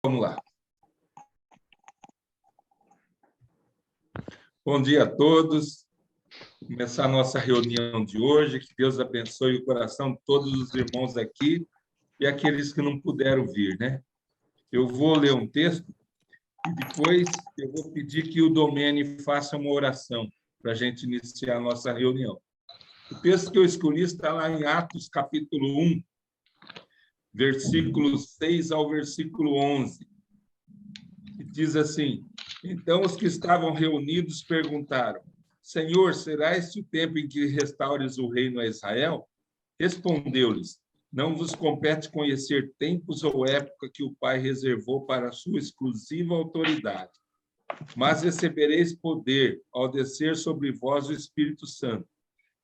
Vamos lá. Bom dia a todos. Começar a nossa reunião de hoje. Que Deus abençoe o coração de todos os irmãos aqui e aqueles que não puderam vir, né? Eu vou ler um texto e depois eu vou pedir que o Domene faça uma oração para a gente iniciar a nossa reunião. O texto que eu escolhi está lá em Atos, capítulo 1, versículos 6 ao versículo 11. E diz assim: Então os que estavam reunidos perguntaram: Senhor, será este o tempo em que restaures o reino a Israel? Respondeu-lhes: Não vos compete conhecer tempos ou época que o Pai reservou para a sua exclusiva autoridade. Mas recebereis poder ao descer sobre vós o Espírito Santo,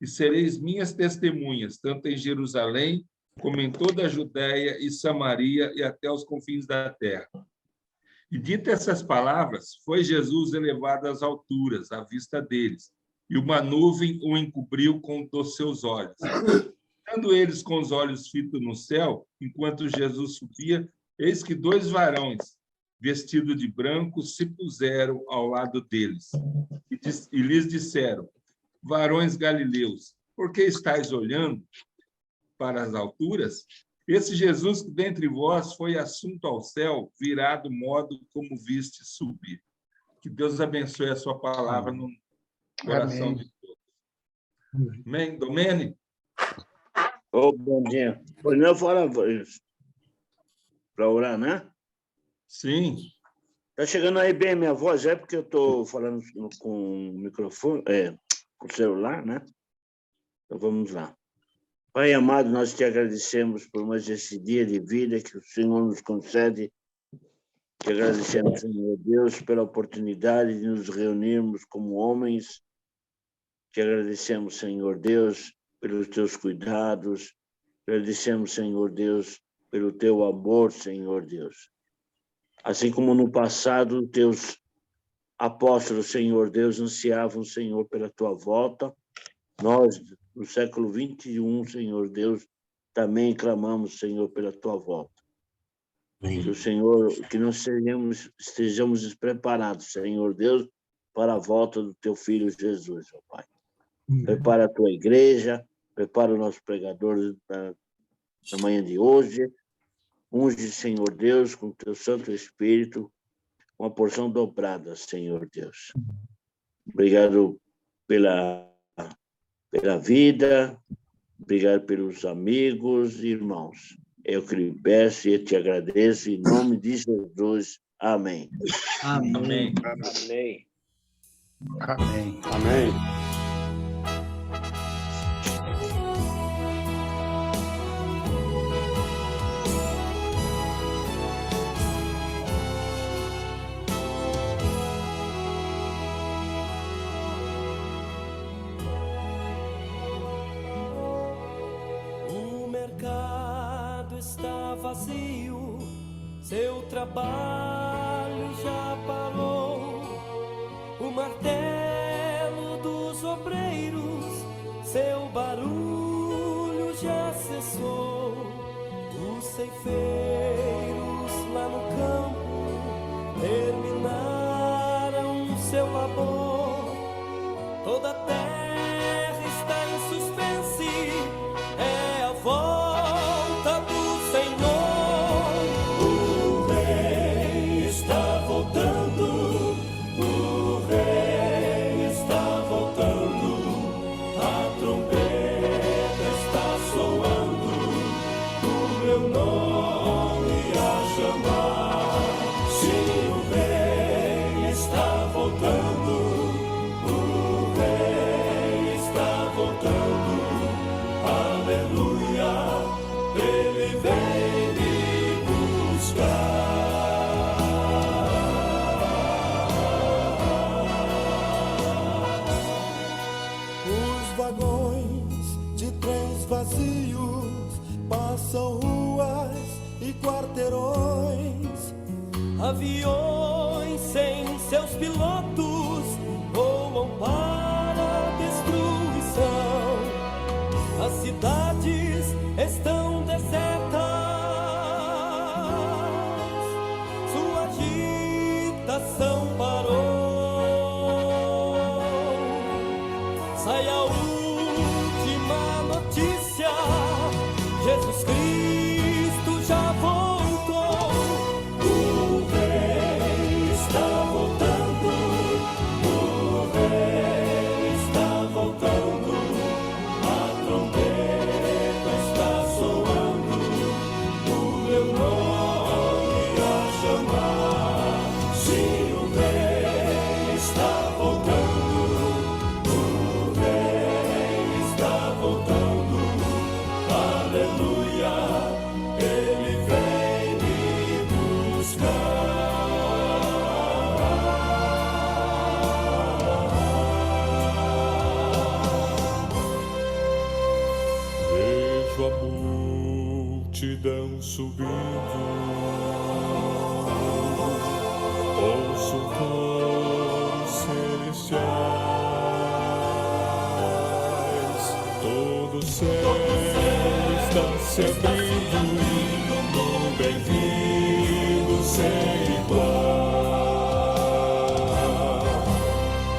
e sereis minhas testemunhas, tanto em Jerusalém, como em toda a Judéia e Samaria e até os confins da terra. E dita essas palavras, foi Jesus elevado às alturas, à vista deles, e uma nuvem o encobriu dos seus olhos. Estando eles com os olhos fitos no céu, enquanto Jesus subia, eis que dois varões, vestidos de branco, se puseram ao lado deles. E lhes disseram: Varões galileus, por que estáis olhando para as alturas? Esse Jesus que dentre vós foi assunto ao céu, virá do modo como viste subir. Que Deus abençoe a sua palavra no coração de todos. Amém. Domene? Bom dia. Pois não fala para orar, né? Sim. Tá chegando aí bem a minha voz, é porque eu estou falando com o microfone, com o celular, né? Então vamos lá. Pai amado, nós te agradecemos por mais esse dia de vida que o Senhor nos concede. Te agradecemos, Senhor Deus, pela oportunidade de nos reunirmos como homens. Te agradecemos, Senhor Deus, pelos teus cuidados. Te agradecemos, Senhor Deus, pelo teu amor, Senhor Deus. Assim como no passado, teus apóstolos, Senhor Deus, ansiavam, Senhor, pela tua volta, nós, no século 21, Senhor Deus, também clamamos, Senhor, pela tua volta. Amém. Que o Senhor, que nós estejamos preparados, Senhor Deus, para a volta do teu Filho Jesus, ó Pai. Prepara a tua igreja, prepara o nosso pregador da manhã de hoje. Unge, Senhor Deus, com o teu Santo Espírito, uma porção dobrada, Senhor Deus. Obrigado pela vida, obrigado pelos amigos e irmãos. Eu que lhe peço e te agradeço, em nome de Jesus. Amém. Amém. Amém. Amém. Amém. Vazio, seu trabalho já parou, o martelo dos obreiros, seu barulho já cessou, os ceifeiros lá no campo terminaram seu labor, toda a terra está em suspense, é a voz passam ruas e quarteirões, aviões sem seus pilotos voam para a destruição. As cidades estão desertas, coração parou. Sai a última notícia: Jesus Cristo já voltou. O Rei está voltando. O Rei está voltando. A trombeta está soando. O meu nome a chamar. Sim, o Rei está voltando. O Rei está voltando. Aleluia, Ele vem me buscar. Vejo a multidão subindo, ouço cores celestiais, todo o céu está se abrindo, num bem-vindo sem igual.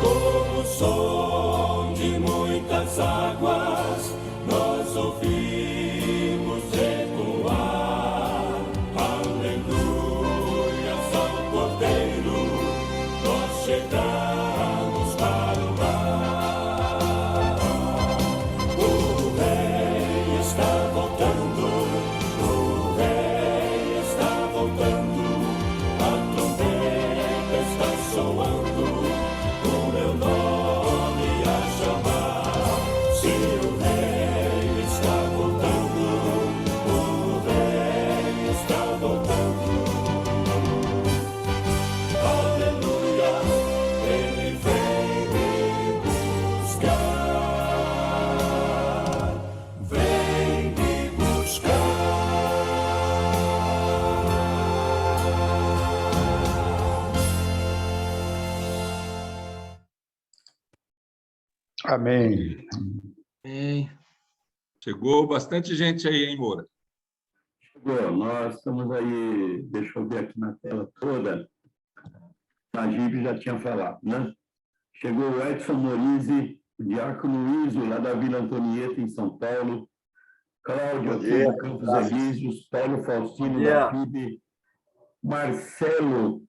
Como o som de muitas águas, nós ouvimos ecoar. Aleluias ao Cordeiro, nós chegamos para o lar. O Rei está voltando, o Rei está voltando. A trombeta está soando, o meu nome a chamar. Se o Rei está voltando, o Rei está voltando. Aleluia, Ele vem me buscar. Vem me buscar. Amém. Chegou bastante gente aí, hein, Moura? Chegou, nós estamos aí, deixa eu ver aqui na tela toda, a Gibe já tinha falado, né? Chegou o Edson Morizzi, o Diácono Iso, lá da Vila Antonieta, em São Paulo, Cláudio, aqui do Campos Elíseos, Paulo Faustino, da FIB, Marcelo,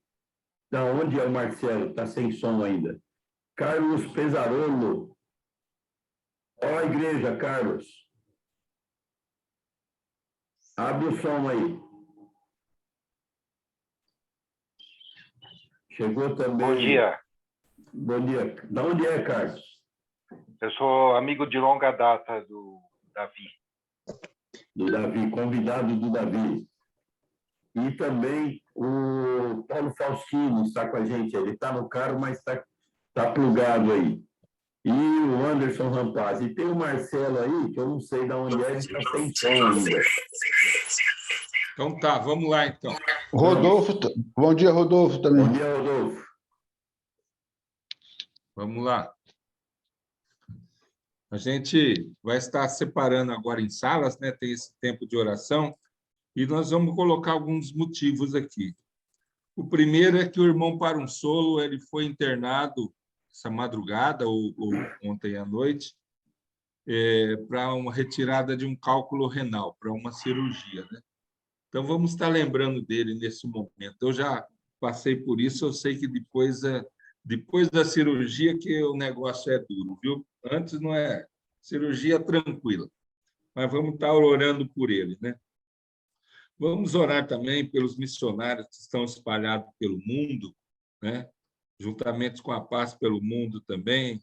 da onde é o Marcelo? Está sem som ainda. Carlos Pesarolo. Ó a igreja, Carlos. Abre o som aí. Chegou também. Bom dia. Bom dia. De onde é, Carlos? Eu sou amigo de longa data do Davi. Do Davi, convidado do Davi. E também o Paulo Faustino está com a gente. Ele está no carro, mas está plugado aí. E o Anderson Rampaz. E tem o Marcelo aí, que eu não sei de onde é, ele está sem som ainda. Então tá, vamos lá então. Rodolfo, bom dia, Rodolfo, também. Bom dia, Rodolfo. Vamos lá. A gente vai estar separando agora em salas, né? Tem esse tempo de oração, e nós vamos colocar alguns motivos aqui. O primeiro é que o irmão Parunsolo, ele foi internado essa madrugada, ou ontem à noite, para uma retirada de um cálculo renal, para uma cirurgia, né? Então, vamos estar lembrando dele nesse momento. Eu já passei por isso, eu sei que depois da cirurgia que o negócio é duro, viu? Antes não é cirurgia tranquila, mas vamos estar orando por ele, né? Vamos orar também pelos missionários que estão espalhados pelo mundo, né? Juntamente com a paz pelo mundo também.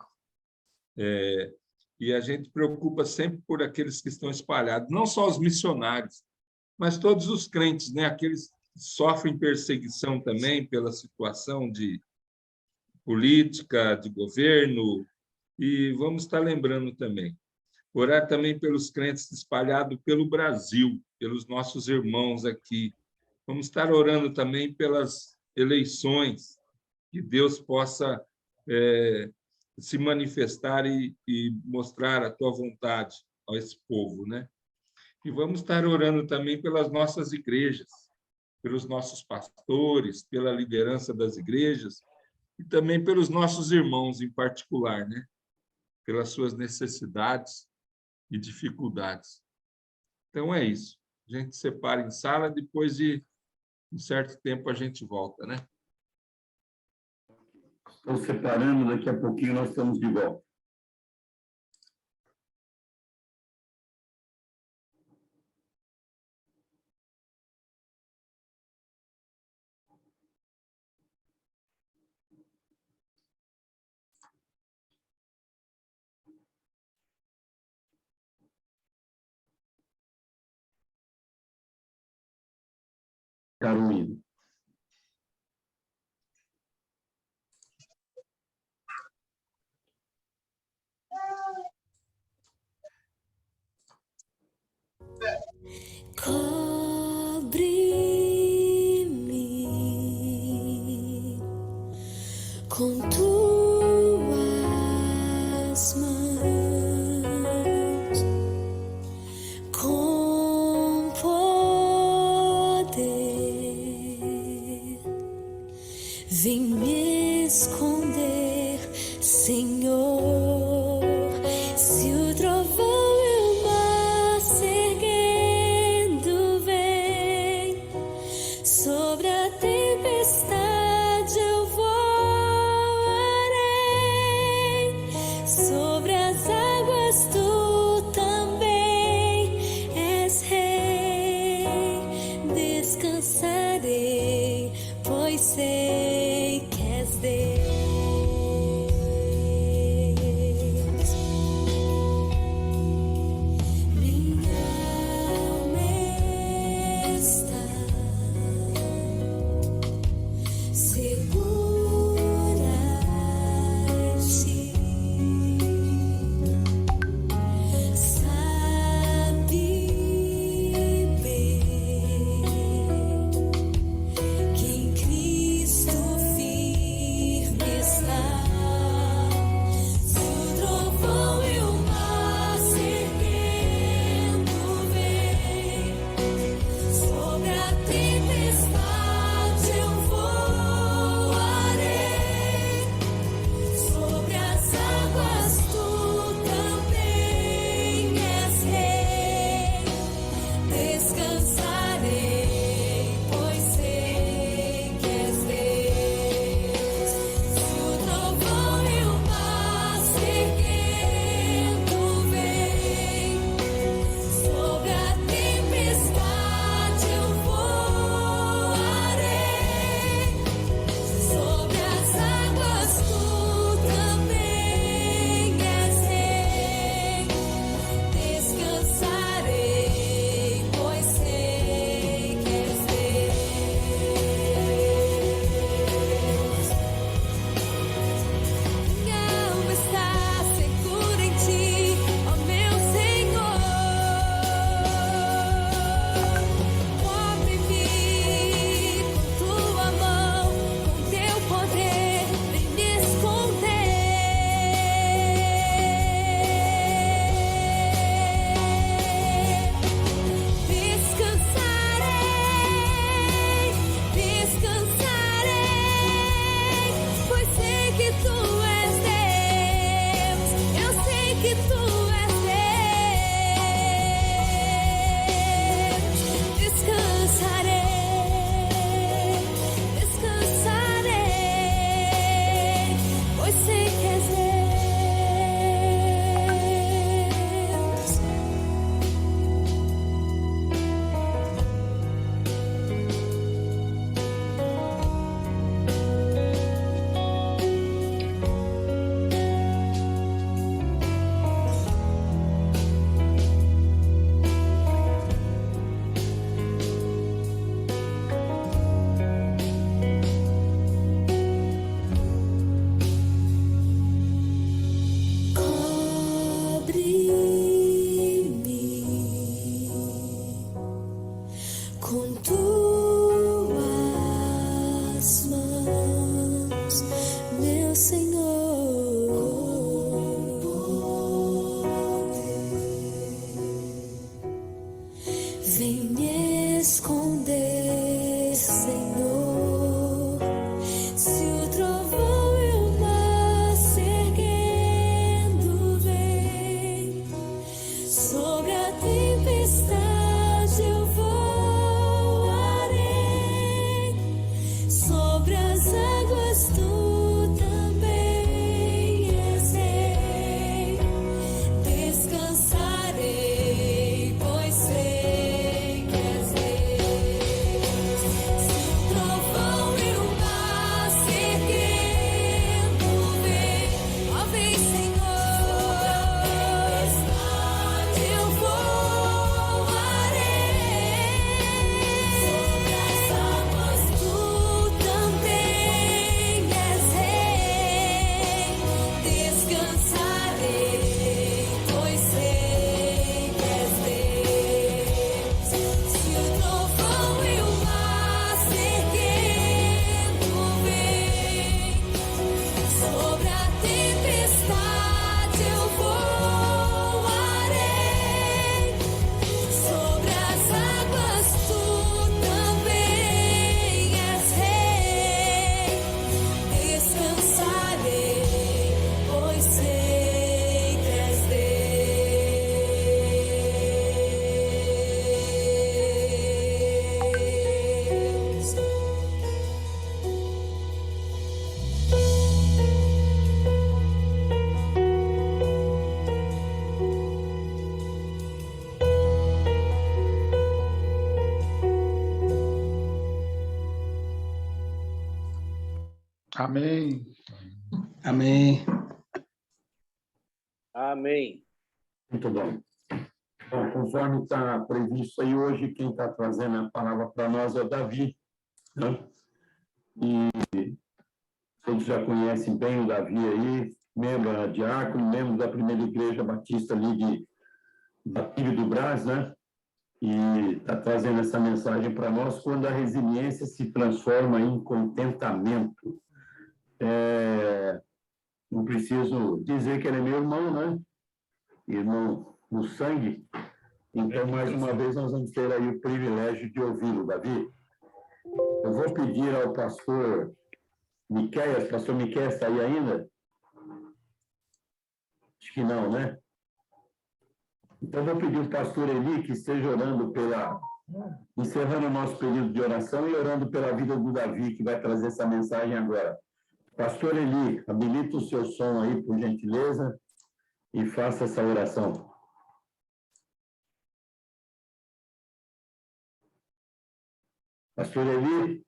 E a gente preocupa sempre por aqueles que estão espalhados, não só os missionários, mas todos os crentes, né? Aqueles que sofrem perseguição também pela situação de política, de governo, e vamos estar lembrando também. Orar também pelos crentes espalhados pelo Brasil, pelos nossos irmãos aqui. Vamos estar orando também pelas eleições, que Deus possa se manifestar e mostrar a tua vontade a esse povo, né? E vamos estar orando também pelas nossas igrejas, pelos nossos pastores, pela liderança das igrejas e também pelos nossos irmãos em particular, né? Pelas suas necessidades e dificuldades. Então, é isso. A gente separa em sala, depois de um certo tempo a gente volta, né? Estou separando, daqui a pouquinho nós estamos de volta. Carolina. Cobre-me com tuas mãos, com poder. Vem me esconder, Senhor. Se o trovão e o mar se erguendo vem, sobre a tempestade eu voarei, sobre as águas tu também és rei. Descansarei, pois sei que és Deus. Amém. Amém. Amém. Muito bom. Bom, conforme está previsto aí hoje, quem está trazendo a palavra para nós é o Davi, né? E todos já conhecem bem o Davi aí, membro diácono, membro da primeira igreja batista ali da Ilha do Brás, né? E está trazendo essa mensagem para nós quando a resiliência se transforma em contentamento. Não preciso dizer que ele é meu irmão, né? Irmão no sangue. Então, mais uma vez, nós vamos ter aí o privilégio de ouvi-lo, Davi. Eu vou pedir ao pastor Miqueias. Pastor Miqueias está aí ainda? Acho que não, né? Então, eu vou pedir ao pastor Eli que esteja orando encerrando o nosso período de oração e orando pela vida do Davi, que vai trazer essa mensagem agora. Pastor Eli, habilita o seu som aí, por gentileza, e faça essa oração. Pastor Eli?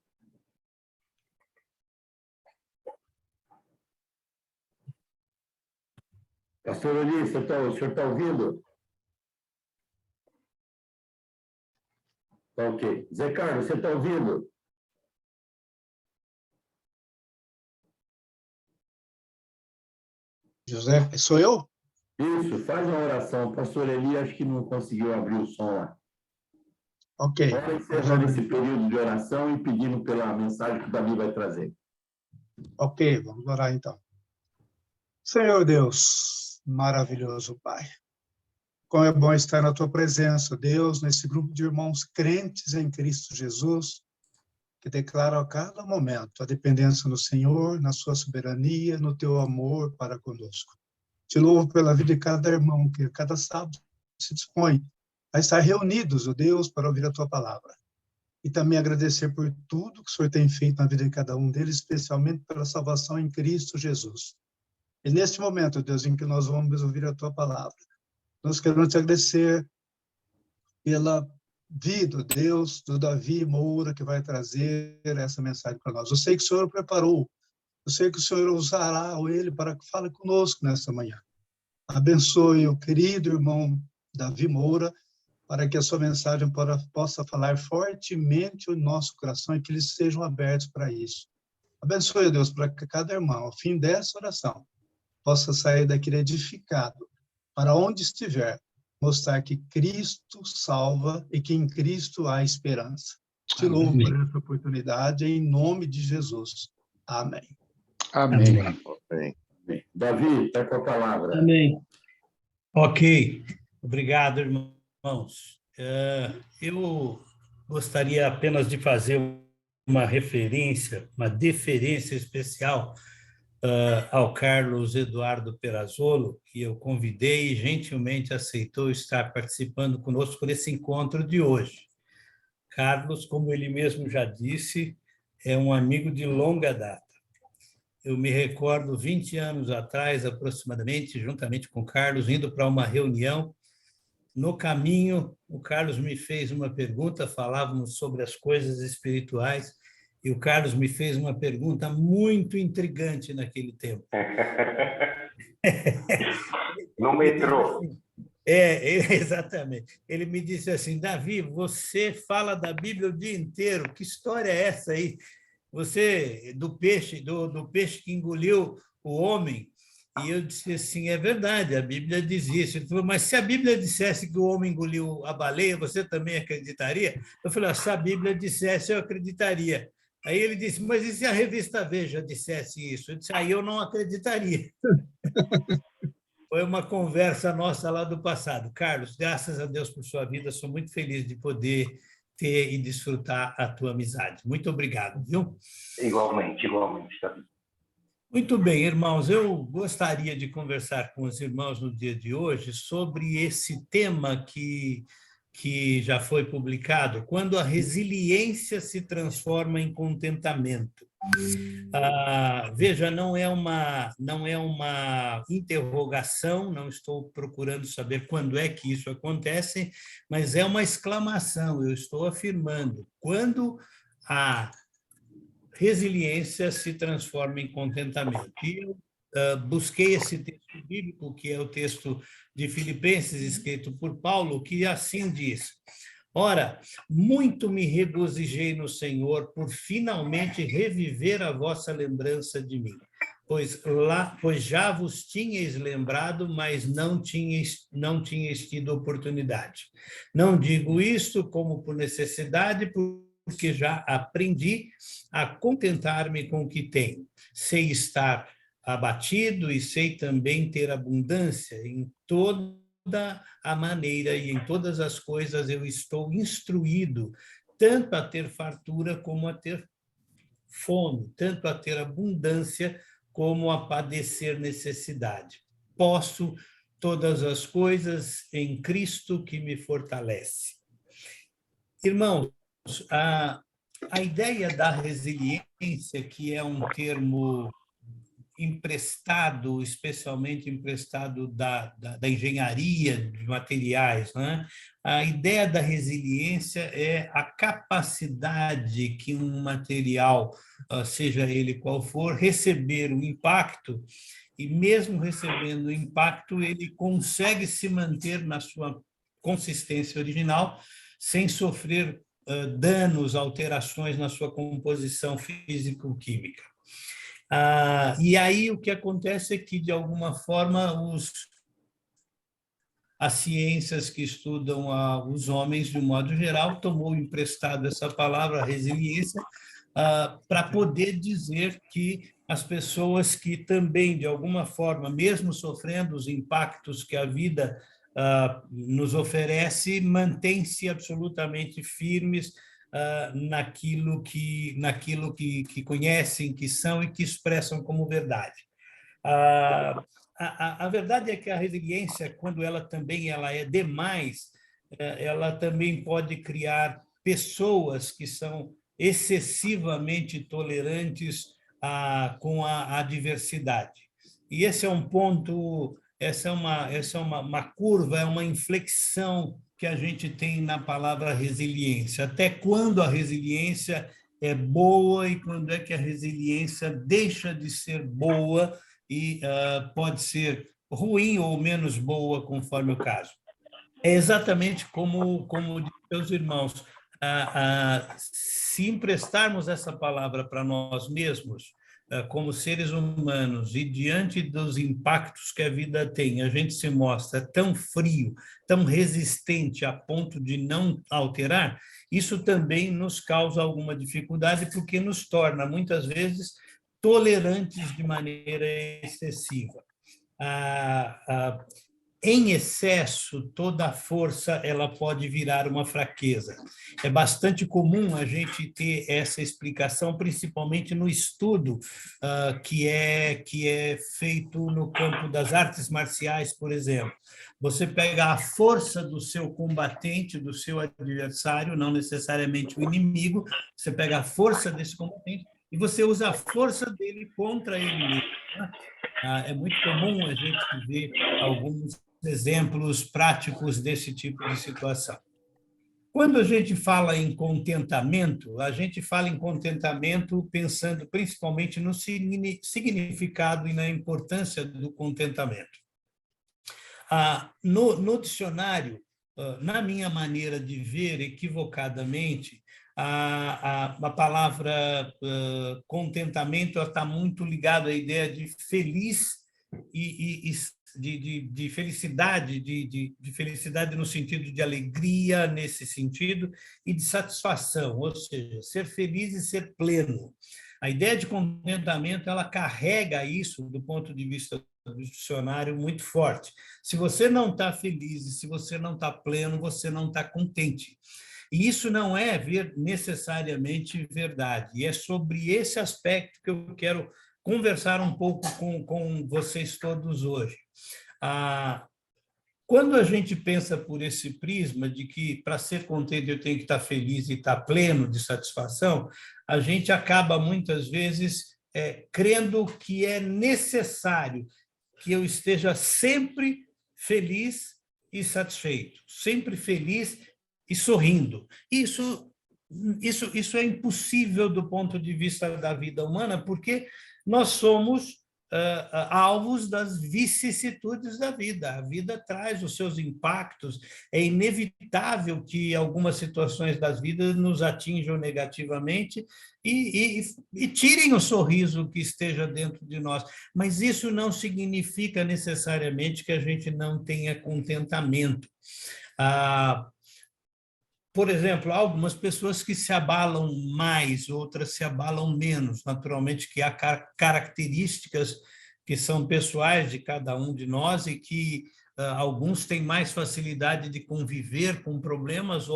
Pastor Eli, o senhor está ouvindo? Tá ok. Zé Carlos, você está ouvindo? José, sou eu? Isso, faz uma oração. Pastor Eli, acho que não conseguiu abrir o som lá. Ok. Bora encerrar esse período de oração e pedindo pela mensagem que o Davi vai trazer. Ok, vamos orar então. Senhor Deus, maravilhoso Pai, como é bom estar na Tua presença, Deus, nesse grupo de irmãos crentes em Cristo Jesus, que declaram a cada momento a dependência no Senhor, na Sua soberania, no Teu amor para conosco. Te louvo pela vida de cada irmão que cada sábado se dispõe a estar reunidos, ó Deus, para ouvir a Tua palavra. E também agradecer por tudo que o Senhor tem feito na vida de cada um deles, especialmente pela salvação em Cristo Jesus. E neste momento, Deus, em que nós vamos ouvir a Tua palavra, nós queremos te agradecer pela vida, Deus, do Davi Moura, que vai trazer essa mensagem para nós. Eu sei que o Senhor preparou, eu sei que o Senhor usará ele para que fale conosco nessa manhã. Abençoe o querido irmão Davi Moura, para que a sua mensagem possa falar fortemente o nosso coração e que eles sejam abertos para isso. Abençoe, Deus, para que cada irmão, ao fim dessa oração, possa sair daqui edificado, para onde estiver, mostrar que Cristo salva e que em Cristo há esperança. Te louvo por essa oportunidade, em nome de Jesus. Amém. Amém. Amém. Davi, está com a palavra. Amém. Ok. Obrigado, irmãos. Eu gostaria apenas de fazer uma referência, uma deferência especial ao Carlos Eduardo Perazzolo, que eu convidei e gentilmente aceitou estar participando conosco nesse encontro de hoje. Carlos, como ele mesmo já disse, é um amigo de longa data. Eu me recordo, 20 anos atrás, aproximadamente, juntamente com o Carlos, indo para uma reunião. No caminho, o Carlos me fez uma pergunta, falávamos sobre as coisas espirituais, e o Carlos me fez uma pergunta muito intrigante naquele tempo. No metrô. Exatamente. Ele me disse assim: Davi, você fala da Bíblia o dia inteiro, que história é essa aí? Você, do peixe que engoliu o homem. E eu disse assim, é verdade, a Bíblia diz isso. Ele falou, mas se a Bíblia dissesse que o homem engoliu a baleia, você também acreditaria? Eu falei, se a Bíblia dissesse, eu acreditaria. Aí ele disse, mas e se a revista Veja dissesse isso? Eu disse, aí eu não acreditaria. Foi uma conversa nossa lá do passado. Carlos, graças a Deus por sua vida, sou muito feliz de poder ter e desfrutar a tua amizade. Muito obrigado, viu? Igualmente. Muito bem, irmãos, eu gostaria de conversar com os irmãos no dia de hoje sobre esse tema que já foi publicado, quando a resiliência se transforma em contentamento. Veja, não é uma interrogação, não estou procurando saber quando é que isso acontece, mas é uma exclamação, eu estou afirmando. Quando a resiliência se transforma em contentamento. E eu busquei esse texto bíblico, que é o texto de Filipenses, escrito por Paulo, que assim diz: ora, muito me regozijei no Senhor por finalmente reviver a vossa lembrança de mim, pois já vos tinhais lembrado, mas não tinhais tido oportunidade. Não digo isto como por necessidade, porque já aprendi a contentar-me com o que tenho. Sei estar abatido e sei também ter abundância. Em toda a maneira e em todas as coisas eu estou instruído, tanto a ter fartura como a ter fome, tanto a ter abundância como a padecer necessidade. Posso todas as coisas em Cristo que me fortalece. Irmãos, a ideia da resiliência, que é um termo emprestado, especialmente emprestado da engenharia de materiais, né? A ideia da resiliência é a capacidade que um material, seja ele qual for, receber o impacto, e mesmo recebendo o impacto, ele consegue se manter na sua consistência original, sem sofrer danos, alterações na sua composição físico-química. E aí o que acontece é que, de alguma forma, as ciências que estudam os homens, de um modo geral, tomou emprestado essa palavra, resiliência, para poder dizer que as pessoas que também, de alguma forma, mesmo sofrendo os impactos que a vida nos oferece, mantêm-se absolutamente firmes naquilo que conhecem, que são e que expressam como verdade. A verdade é que a resiliência, quando ela é demais, ela também pode criar pessoas que são excessivamente tolerantes com a adversidade. E esse é um ponto, essa é uma curva, é uma inflexão que a gente tem na palavra resiliência. Até quando a resiliência é boa e quando é que a resiliência deixa de ser boa e pode ser ruim ou menos boa, conforme o caso. É exatamente como diz os irmãos, se emprestarmos essa palavra para nós mesmos, como seres humanos, e diante dos impactos que a vida tem, a gente se mostra tão frio, tão resistente a ponto de não alterar, isso também nos causa alguma dificuldade, porque nos torna, muitas vezes, tolerantes de maneira excessiva. Em excesso, toda a força ela pode virar uma fraqueza. É bastante comum a gente ter essa explicação, principalmente no estudo que é feito no campo das artes marciais, por exemplo. Você pega a força do seu combatente, do seu adversário, não necessariamente o inimigo, você pega a força desse combatente e você usa a força dele contra ele mesmo. É muito comum a gente ver alguns exemplos práticos desse tipo de situação. Quando a gente fala em contentamento, a gente fala em contentamento pensando principalmente no significado e na importância do contentamento. No dicionário, na minha maneira de ver, equivocadamente, a palavra contentamento está muito ligada à ideia de feliz e de felicidade, de felicidade no sentido de alegria, nesse sentido, e de satisfação, ou seja, ser feliz e ser pleno. A ideia de contentamento, ela carrega isso, do ponto de vista do dicionário, muito forte. Se você não está feliz e se você não está pleno, você não está contente. E isso não é necessariamente verdade. E é sobre esse aspecto que eu quero conversar um pouco com vocês todos hoje. Quando a gente pensa por esse prisma de que, para ser contente, eu tenho que estar feliz e estar pleno de satisfação, a gente acaba, muitas vezes, crendo que é necessário que eu esteja sempre feliz e satisfeito, sempre feliz e sorrindo. Isso isso é impossível do ponto de vista da vida humana, porque nós somos alvos das vicissitudes da vida. A vida traz os seus impactos, é inevitável que algumas situações das vidas nos atinjam negativamente e tirem o sorriso que esteja dentro de nós. Mas isso não significa necessariamente que a gente não tenha contentamento. Por exemplo, há algumas pessoas que se abalam mais, outras se abalam menos. Naturalmente que há características que são pessoais de cada um de nós e que alguns têm mais facilidade de conviver com problemas,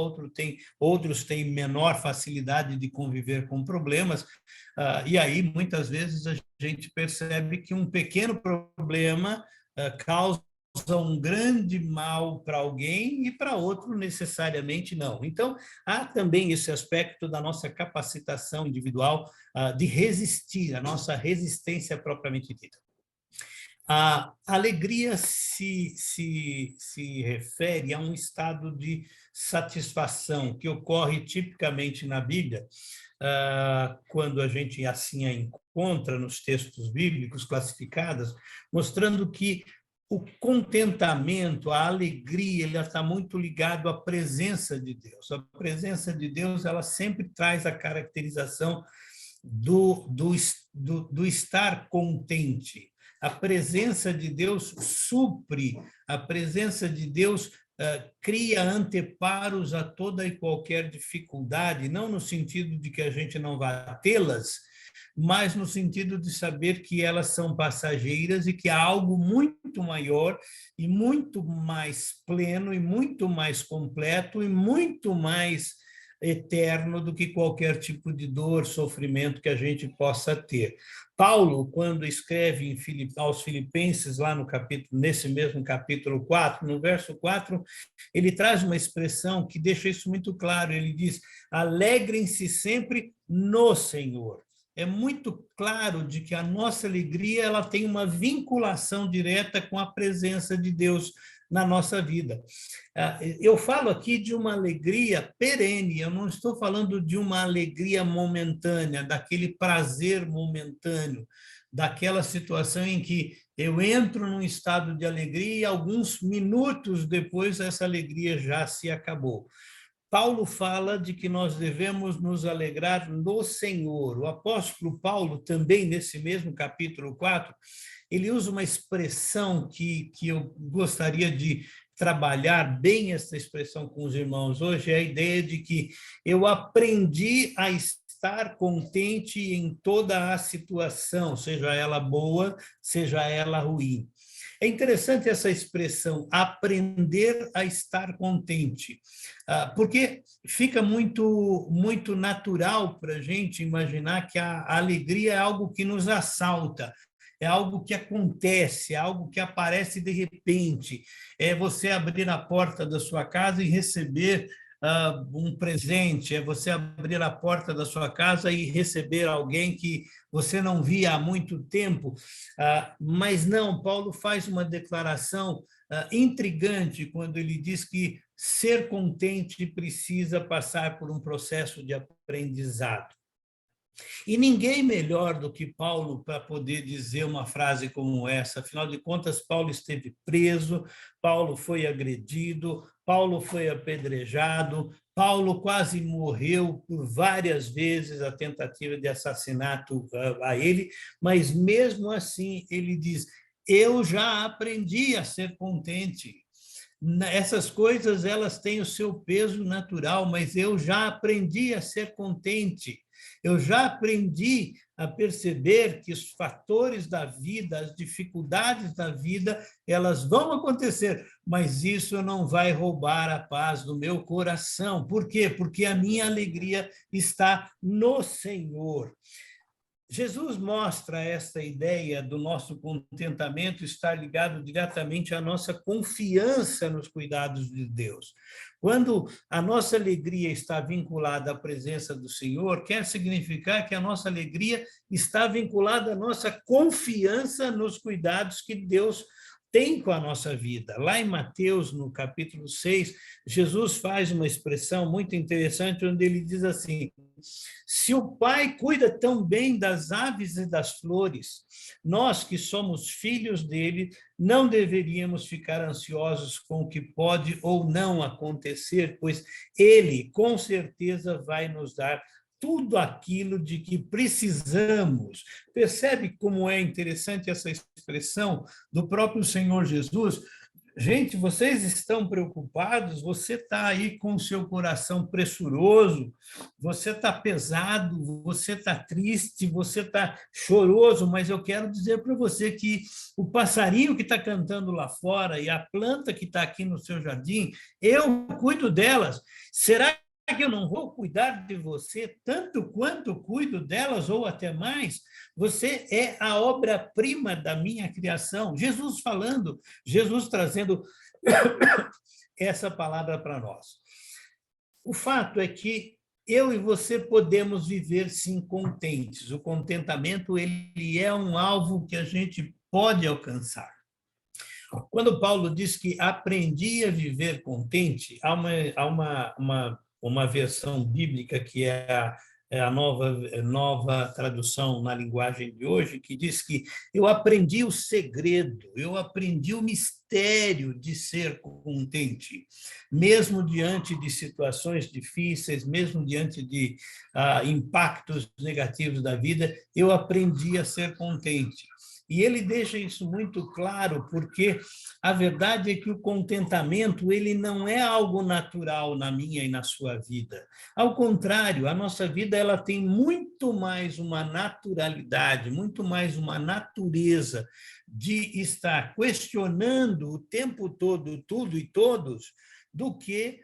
outros têm menor facilidade de conviver com problemas. E aí, muitas vezes, a gente percebe que um pequeno problema causa um grande mal para alguém e para outro necessariamente não. Então, há também esse aspecto da nossa capacitação individual de resistir, a nossa resistência propriamente dita. A alegria se refere a um estado de satisfação que ocorre tipicamente na Bíblia, quando a gente assim a encontra nos textos bíblicos classificados, mostrando que o contentamento, a alegria, ele está muito ligado à presença de Deus. A presença de Deus, ela sempre traz a caracterização do estar contente. A presença de Deus supre, a presença de Deus cria anteparos a toda e qualquer dificuldade, não no sentido de que a gente não vá tê-las, mas no sentido de saber que elas são passageiras e que há algo muito maior e muito mais pleno e muito mais completo e muito mais eterno do que qualquer tipo de dor, sofrimento que a gente possa ter. Paulo, quando escreve aos Filipenses, lá no nesse mesmo capítulo 4, no verso 4, ele traz uma expressão que deixa isso muito claro. Ele diz: alegrem-se sempre no Senhor. É muito claro de que a nossa alegria ela tem uma vinculação direta com a presença de Deus na nossa vida. Eu falo aqui de uma alegria perene, eu não estou falando de uma alegria momentânea, daquele prazer momentâneo, daquela situação em que eu entro num estado de alegria e alguns minutos depois essa alegria já se acabou. Paulo fala de que nós devemos nos alegrar no Senhor. O apóstolo Paulo, também nesse mesmo capítulo 4, ele usa uma expressão que eu gostaria de trabalhar bem essa expressão com os irmãos hoje, é a ideia de que eu aprendi a estar contente em toda a situação, seja ela boa, seja ela ruim. É interessante essa expressão, aprender a estar contente, porque fica muito natural para a gente imaginar que a alegria é algo que nos assalta, é algo que acontece, é algo que aparece de repente. É você abrir a porta da sua casa e receber um presente, é você abrir a porta da sua casa e receber alguém que você não via há muito tempo. Mas não, Paulo faz uma declaração intrigante quando ele diz que ser contente precisa passar por um processo de aprendizado. E ninguém melhor do que Paulo para poder dizer uma frase como essa. Afinal de contas, Paulo esteve preso, Paulo foi agredido, Paulo foi apedrejado, Paulo quase morreu por várias vezes a tentativa de assassinato a ele, mas mesmo assim ele diz: eu já aprendi a ser contente. Essas coisas elas têm o seu peso natural, mas eu já aprendi a ser contente. Eu já aprendi a perceber que os fatores da vida, as dificuldades da vida, elas vão acontecer, mas isso não vai roubar a paz do meu coração. Por quê? Porque a minha alegria está no Senhor. Jesus mostra essa ideia do nosso contentamento estar ligado diretamente à nossa confiança nos cuidados de Deus. Quando a nossa alegria está vinculada à presença do Senhor, quer significar que a nossa alegria está vinculada à nossa confiança nos cuidados que Deus tem com a nossa vida. Lá em Mateus, no capítulo 6, Jesus faz uma expressão muito interessante, onde ele diz assim: se o Pai cuida tão bem das aves e das flores, nós que somos filhos dele, não deveríamos ficar ansiosos com o que pode ou não acontecer, pois ele, com certeza, vai nos dar tudo aquilo de que precisamos. Percebe como é interessante essa expressão do próprio Senhor Jesus? Gente, vocês estão preocupados, você está aí com o seu coração pressuroso, você está pesado, você está triste, você está choroso, mas eu quero dizer para você que o passarinho que está cantando lá fora e a planta que está aqui no seu jardim, eu cuido delas. Será que eu não vou cuidar de você tanto quanto cuido delas, ou até mais? Você é a obra-prima da minha criação. Jesus falando, Jesus trazendo essa palavra para nós. O fato é que eu e você podemos viver, sim, contentes. O contentamento, ele é um alvo que a gente pode alcançar. Quando Paulo diz que aprendi a viver contente, há uma versão bíblica que é a nova tradução na linguagem de hoje, que diz que eu aprendi o segredo, eu aprendi o mistério de ser contente, mesmo diante de situações difíceis, mesmo diante de impactos negativos da vida, eu aprendi a ser contente. E ele deixa isso muito claro, porque a verdade é que o contentamento, ele não é algo natural na minha e na sua vida. Ao contrário, a nossa vida, ela tem muito mais uma naturalidade, muito mais uma natureza de estar questionando o tempo todo tudo e todos, do que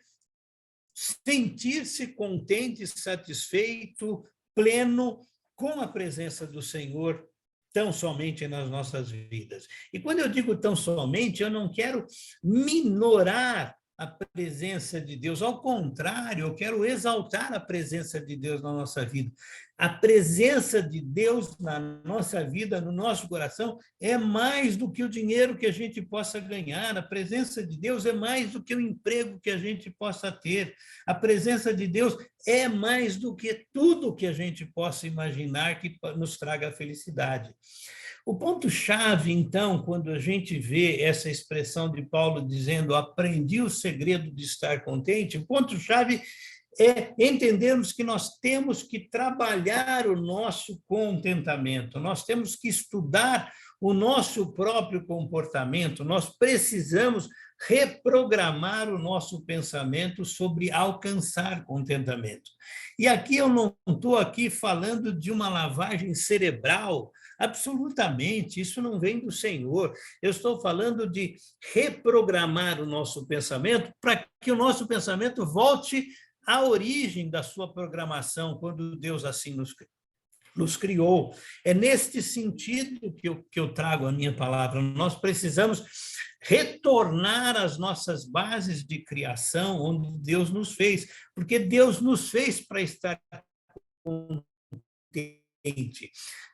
sentir-se contente, satisfeito, pleno com a presença do Senhor tão somente nas nossas vidas. E quando eu digo tão somente, eu não quero minorar a presença de Deus, ao contrário, eu quero exaltar a presença de Deus na nossa vida. A presença de Deus na nossa vida, no nosso coração, é mais do que o dinheiro que a gente possa ganhar, a presença de Deus é mais do que o emprego que a gente possa ter, a presença de Deus é mais do que tudo que a gente possa imaginar que nos traga felicidade. O ponto-chave, então, quando a gente vê essa expressão de Paulo dizendo aprendi o segredo de estar contente, o ponto-chave é entendermos que nós temos que trabalhar o nosso contentamento, nós temos que estudar o nosso próprio comportamento, nós precisamos reprogramar o nosso pensamento sobre alcançar contentamento. E aqui eu não estou aqui falando de uma lavagem cerebral, absolutamente, isso não vem do Senhor. Eu estou falando de reprogramar o nosso pensamento para que o nosso pensamento volte à origem da sua programação, quando Deus assim nos criou. É neste sentido que eu trago a minha palavra. Nós precisamos retornar às nossas bases de criação, onde Deus nos fez, porque Deus nos fez para estar contente.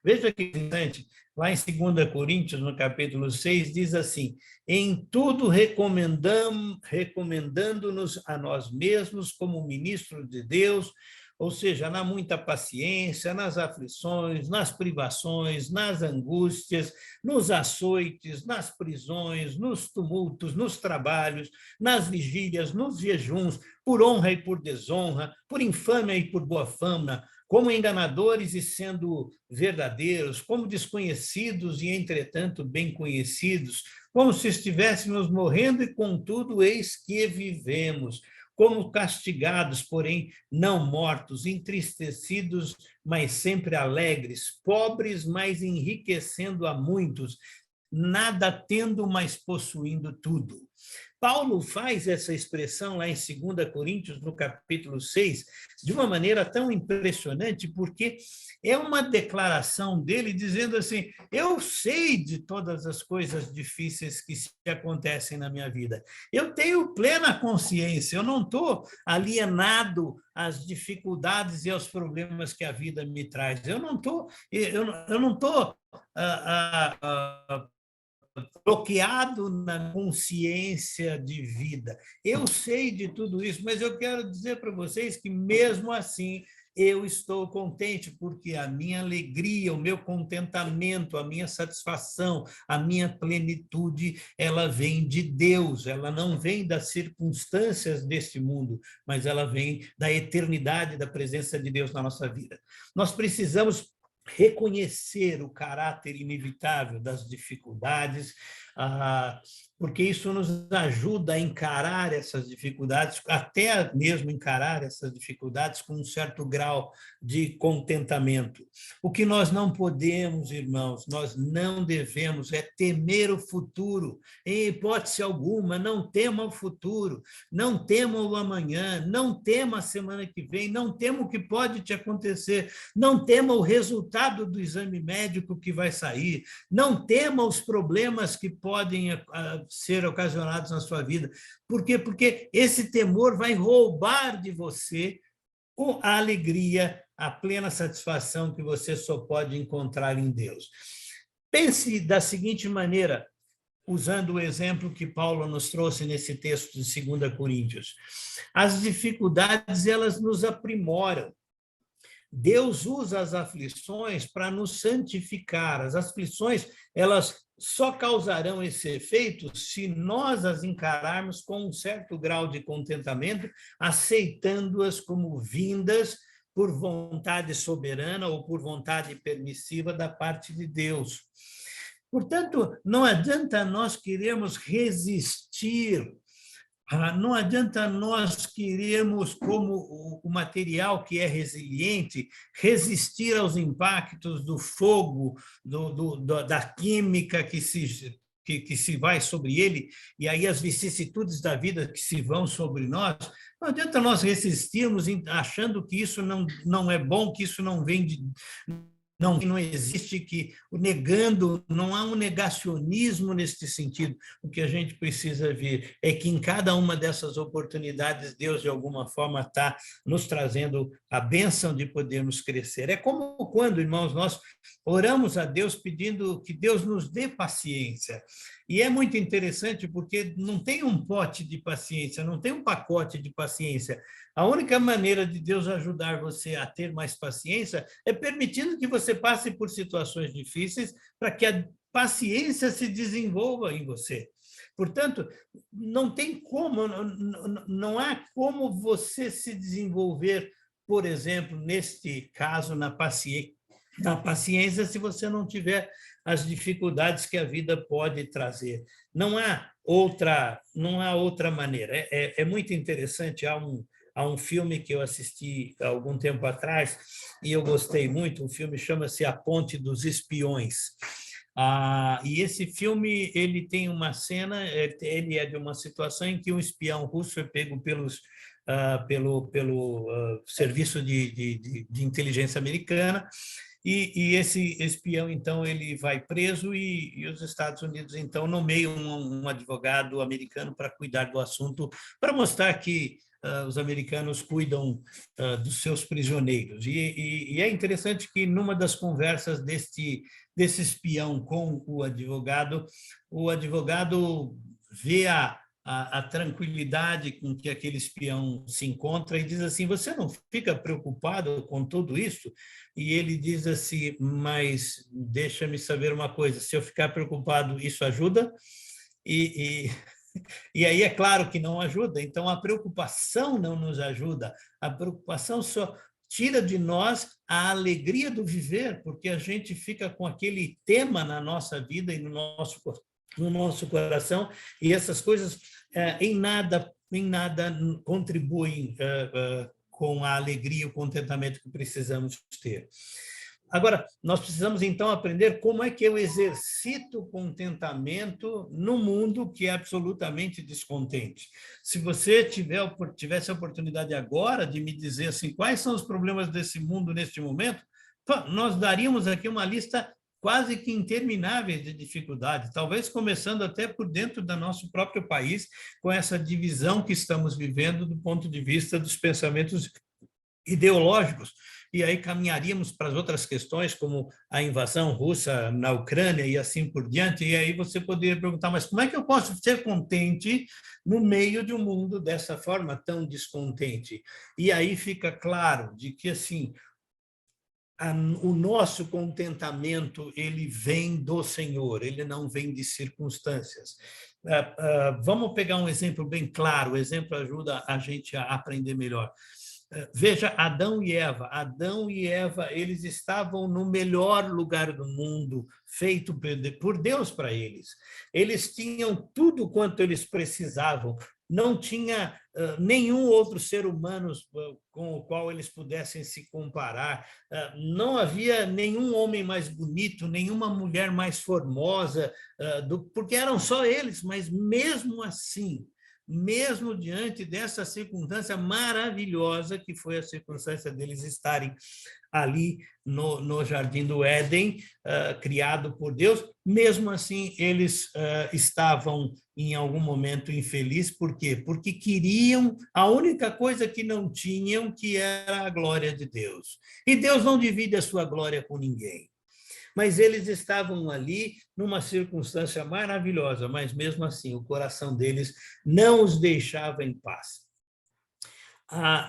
Veja que interessante, lá em 2 Coríntios, no capítulo 6, diz assim: em tudo recomendando-nos a nós mesmos como ministros de Deus, ou seja, na muita paciência, nas aflições, nas privações, nas angústias, nos açoites, nas prisões, nos tumultos, nos trabalhos, nas vigílias, nos jejuns, por honra e por desonra, por infâmia e por boa fama, como enganadores e sendo verdadeiros, como desconhecidos e, entretanto, bem conhecidos, como se estivéssemos morrendo e, contudo, eis que vivemos, como castigados, porém não mortos, entristecidos, mas sempre alegres, pobres, mas enriquecendo a muitos, nada tendo, mas possuindo tudo. Paulo faz essa expressão lá em 2 Coríntios, no capítulo 6, de uma maneira tão impressionante, porque é uma declaração dele dizendo assim: eu sei de todas as coisas difíceis que se acontecem na minha vida, eu tenho plena consciência, eu não estou alienado às dificuldades e aos problemas que a vida me traz, eu não estou bloqueado na consciência de vida. Eu sei de tudo isso, mas eu quero dizer para vocês que, mesmo assim, eu estou contente, porque a minha alegria, o meu contentamento, a minha satisfação, a minha plenitude, ela vem de Deus, ela não vem das circunstâncias deste mundo, mas ela vem da eternidade, da presença de Deus na nossa vida. Nós precisamos reconhecer o caráter inevitável das dificuldades, porque isso nos ajuda a encarar essas dificuldades, até mesmo encarar essas dificuldades com um certo grau de contentamento. O que nós não podemos, irmãos, nós não devemos é temer o futuro. Em hipótese alguma, não tema o futuro, não tema o amanhã, não tema a semana que vem, não tema o que pode te acontecer, não tema o resultado do exame médico que vai sair, não tema os problemas que podem ser ocasionados na sua vida. Por quê? Porque esse temor vai roubar de você a alegria, a plena satisfação que você só pode encontrar em Deus. Pense da seguinte maneira, usando o exemplo que Paulo nos trouxe nesse texto de 2 Coríntios. As dificuldades, elas nos aprimoram. Deus usa as aflições para nos santificar. As aflições, elas só causarão esse efeito se nós as encararmos com um certo grau de contentamento, aceitando-as como vindas por vontade soberana ou por vontade permissiva da parte de Deus. Portanto, não adianta nós queremos resistir, não adianta nós queremos, como o material que é resiliente, resistir aos impactos do fogo, da química que se vai sobre ele, e aí as vicissitudes da vida que se vão sobre nós. Não adianta nós resistirmos achando que isso não é bom, que isso não vem de... Não existe, que negando, não há um negacionismo neste sentido. O que a gente precisa ver é que em cada uma dessas oportunidades, Deus, de alguma forma, está nos trazendo a bênção de podermos crescer. É como quando, irmãos, nós oramos a Deus pedindo que Deus nos dê paciência. E é muito interessante porque não tem um pote de paciência, não tem um pacote de paciência. A única maneira de Deus ajudar você a ter mais paciência é permitindo que você passe por situações difíceis para que a paciência se desenvolva em você. Portanto, não tem como, não há como você se desenvolver, por exemplo, neste caso, na paciência, se você não tiver as dificuldades que a vida pode trazer. Não há outra maneira. É muito interessante, há um filme que eu assisti há algum tempo atrás e eu gostei muito, o filme chama-se A Ponte dos Espiões. E esse filme, ele tem uma cena, ele é de uma situação em que um espião russo é pego pelo serviço de inteligência americana, e esse espião, então, ele vai preso e os Estados Unidos, então, nomeiam um advogado americano para cuidar do assunto, para mostrar que os americanos cuidam dos seus prisioneiros. E é interessante que, numa das conversas desse espião com o advogado vê a tranquilidade com que aquele espião se encontra e diz assim: você não fica preocupado com tudo isso? E ele diz assim: mas deixa-me saber uma coisa, se eu ficar preocupado, isso ajuda? E aí é claro que não ajuda. Então, a preocupação não nos ajuda. A preocupação só tira de nós a alegria do viver, porque a gente fica com aquele tema na nossa vida e no nosso coração, e essas coisas em nada contribuem com a alegria e o contentamento que precisamos ter. Agora, nós precisamos, então, aprender como é que eu exercito o contentamento no mundo que é absolutamente descontente. Se você tivesse a oportunidade agora de me dizer assim, quais são os problemas desse mundo neste momento, nós daríamos aqui uma lista quase que intermináveis de dificuldades, talvez começando até por dentro do nosso próprio país, com essa divisão que estamos vivendo do ponto de vista dos pensamentos ideológicos. e aí caminharíamos para as outras questões, como a invasão russa na Ucrânia e assim por diante, e aí você poderia perguntar, mas como é que eu posso ser contente no meio de um mundo dessa forma tão descontente? E aí fica claro de que, assim, o nosso contentamento ele vem do Senhor, ele não vem de circunstâncias. Vamos pegar um exemplo bem claro, o exemplo ajuda a gente a aprender melhor. Veja Adão e Eva. Adão e Eva, eles estavam no melhor lugar do mundo, feito por Deus para eles. Eles tinham tudo quanto eles precisavam. Não tinha nenhum outro ser humano com o qual eles pudessem se comparar. Não havia nenhum homem mais bonito, nenhuma mulher mais formosa, porque eram só eles, mas mesmo assim, mesmo diante dessa circunstância maravilhosa, que foi a circunstância deles estarem ali no Jardim do Éden, criado por Deus, mesmo assim eles estavam em algum momento infelizes. Por quê? Porque queriam a única coisa que não tinham, que era a glória de Deus. E Deus não divide a sua glória com ninguém. Mas eles estavam ali numa circunstância maravilhosa, mas mesmo assim o coração deles não os deixava em paz.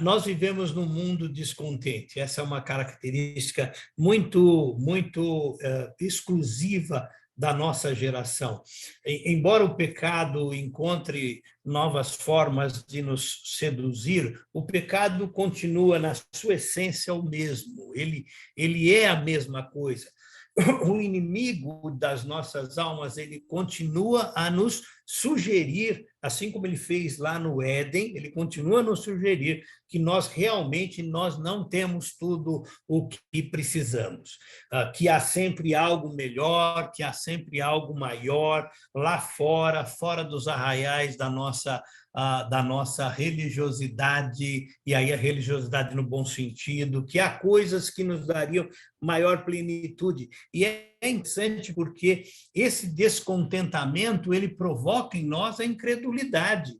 Nós vivemos num mundo descontente. Essa é uma característica muito exclusiva da nossa geração. Embora o pecado encontre novas formas de nos seduzir, o pecado continua na sua essência o mesmo. Ele é a mesma coisa. O inimigo das nossas almas, ele continua a nos sugerir, assim como ele fez lá no Éden, ele continua a nos sugerir que nós realmente não temos tudo o que precisamos, que há sempre algo melhor, que há sempre algo maior lá fora dos arraiais da nossa religiosidade, e aí a religiosidade no bom sentido, que há coisas que nos dariam maior plenitude. E é interessante porque esse descontentamento, ele provoca em nós a incredulidade,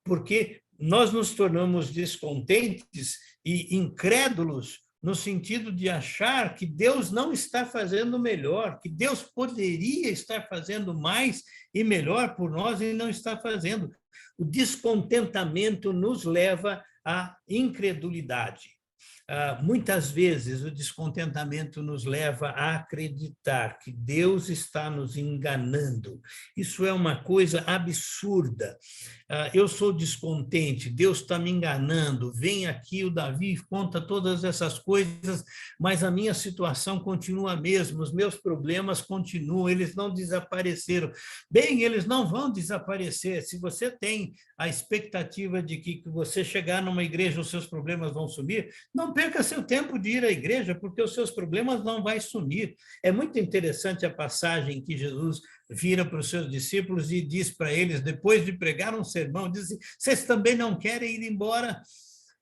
porque nós nos tornamos descontentes e incrédulos no sentido de achar que Deus não está fazendo melhor, que Deus poderia estar fazendo mais e melhor por nós e não está fazendo. O descontentamento nos leva à incredulidade. Muitas vezes o descontentamento nos leva a acreditar que Deus está nos enganando. Isso é uma coisa absurda. Eu sou descontente, Deus está me enganando. Vem aqui o Davi e conta todas essas coisas, mas a minha situação continua a mesma, os meus problemas continuam, eles não desapareceram. Bem, eles não vão desaparecer. Se você tem a expectativa de que você chegar numa igreja, os seus problemas vão sumir, não perca seu tempo de ir à igreja, porque os seus problemas não vão sumir. É muito interessante a passagem que Jesus vira para os seus discípulos e diz para eles, depois de pregar um sermão, diz assim, vocês também não querem ir embora?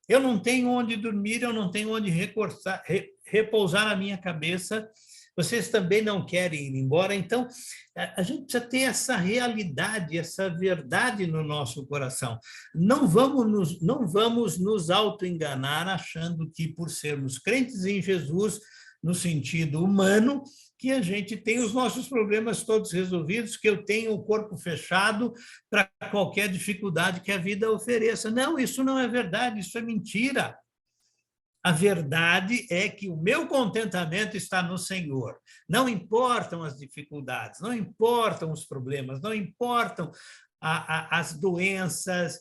Eu não tenho onde dormir, eu não tenho onde repousar a minha cabeça, vocês também não querem ir embora. Então, a gente precisa ter essa realidade, essa verdade no nosso coração. Não vamos nos auto-enganar achando que, por sermos crentes em Jesus, no sentido humano, que a gente tem os nossos problemas todos resolvidos, que eu tenho o corpo fechado para qualquer dificuldade que a vida ofereça. Não, isso não é verdade, isso é mentira. A verdade é que o meu contentamento está no Senhor. Não importam as dificuldades, não importam os problemas, não importam as doenças,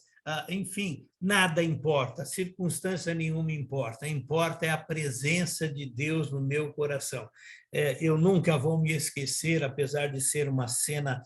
enfim, nada importa, circunstância nenhuma importa. Importa é a presença de Deus no meu coração. Eu nunca vou me esquecer, apesar de ser uma cena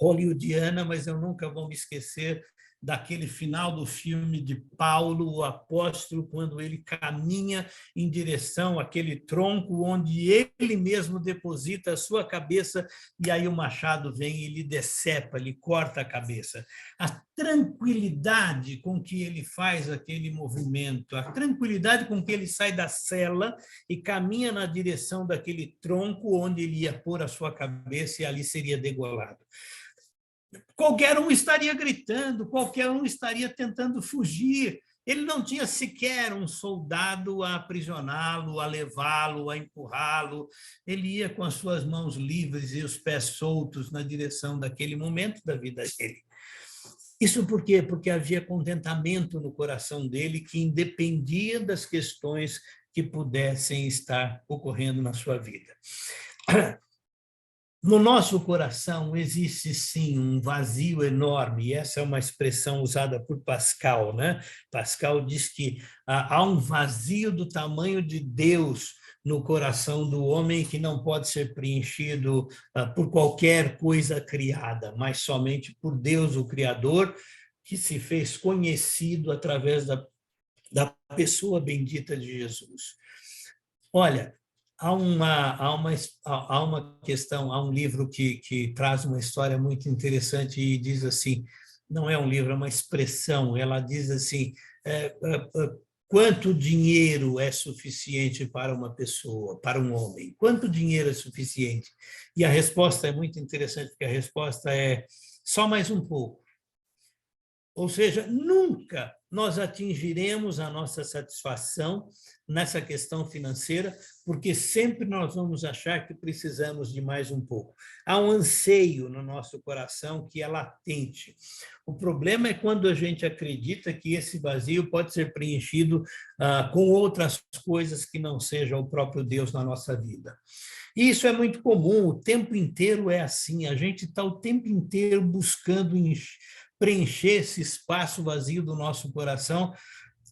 hollywoodiana, mas eu nunca vou me esquecer daquele final do filme de Paulo, o apóstolo, quando ele caminha em direção àquele tronco onde ele mesmo deposita a sua cabeça, e aí o machado vem e lhe decepa, lhe corta a cabeça. A tranquilidade com que ele faz aquele movimento, a tranquilidade com que ele sai da cela e caminha na direção daquele tronco onde ele ia pôr a sua cabeça e ali seria degolado. Qualquer um estaria gritando, qualquer um estaria tentando fugir, Ele não tinha sequer um soldado a aprisioná-lo, a levá-lo, a empurrá-lo. Ele ia com as suas mãos livres e os pés soltos na direção daquele momento da vida dele. Isso por quê? Porque havia contentamento no coração dele que independia das questões que pudessem estar ocorrendo na sua vida. No nosso coração existe, sim, um vazio enorme, e essa é uma expressão usada por Pascal, né? Pascal diz que há um vazio do tamanho de Deus no coração do homem que não pode ser preenchido por qualquer coisa criada, mas somente por Deus, o Criador, que se fez conhecido através da pessoa bendita de Jesus. Olha, há uma questão, há um livro que traz uma história muito interessante e diz assim, não é um livro, é uma expressão, ela diz assim, quanto dinheiro é suficiente para uma pessoa, para um homem? Quanto dinheiro é suficiente? E a resposta é muito interessante, porque a resposta é só mais um pouco. Ou seja, nunca nós atingiremos a nossa satisfação nessa questão financeira, porque sempre nós vamos achar que precisamos de mais um pouco. Há um anseio no nosso coração que é latente. O problema é quando a gente acredita que esse vazio pode ser preenchido com outras coisas que não seja o próprio Deus na nossa vida. E isso é muito comum, o tempo inteiro é assim, a gente está o tempo inteiro buscando preencher esse espaço vazio do nosso coração,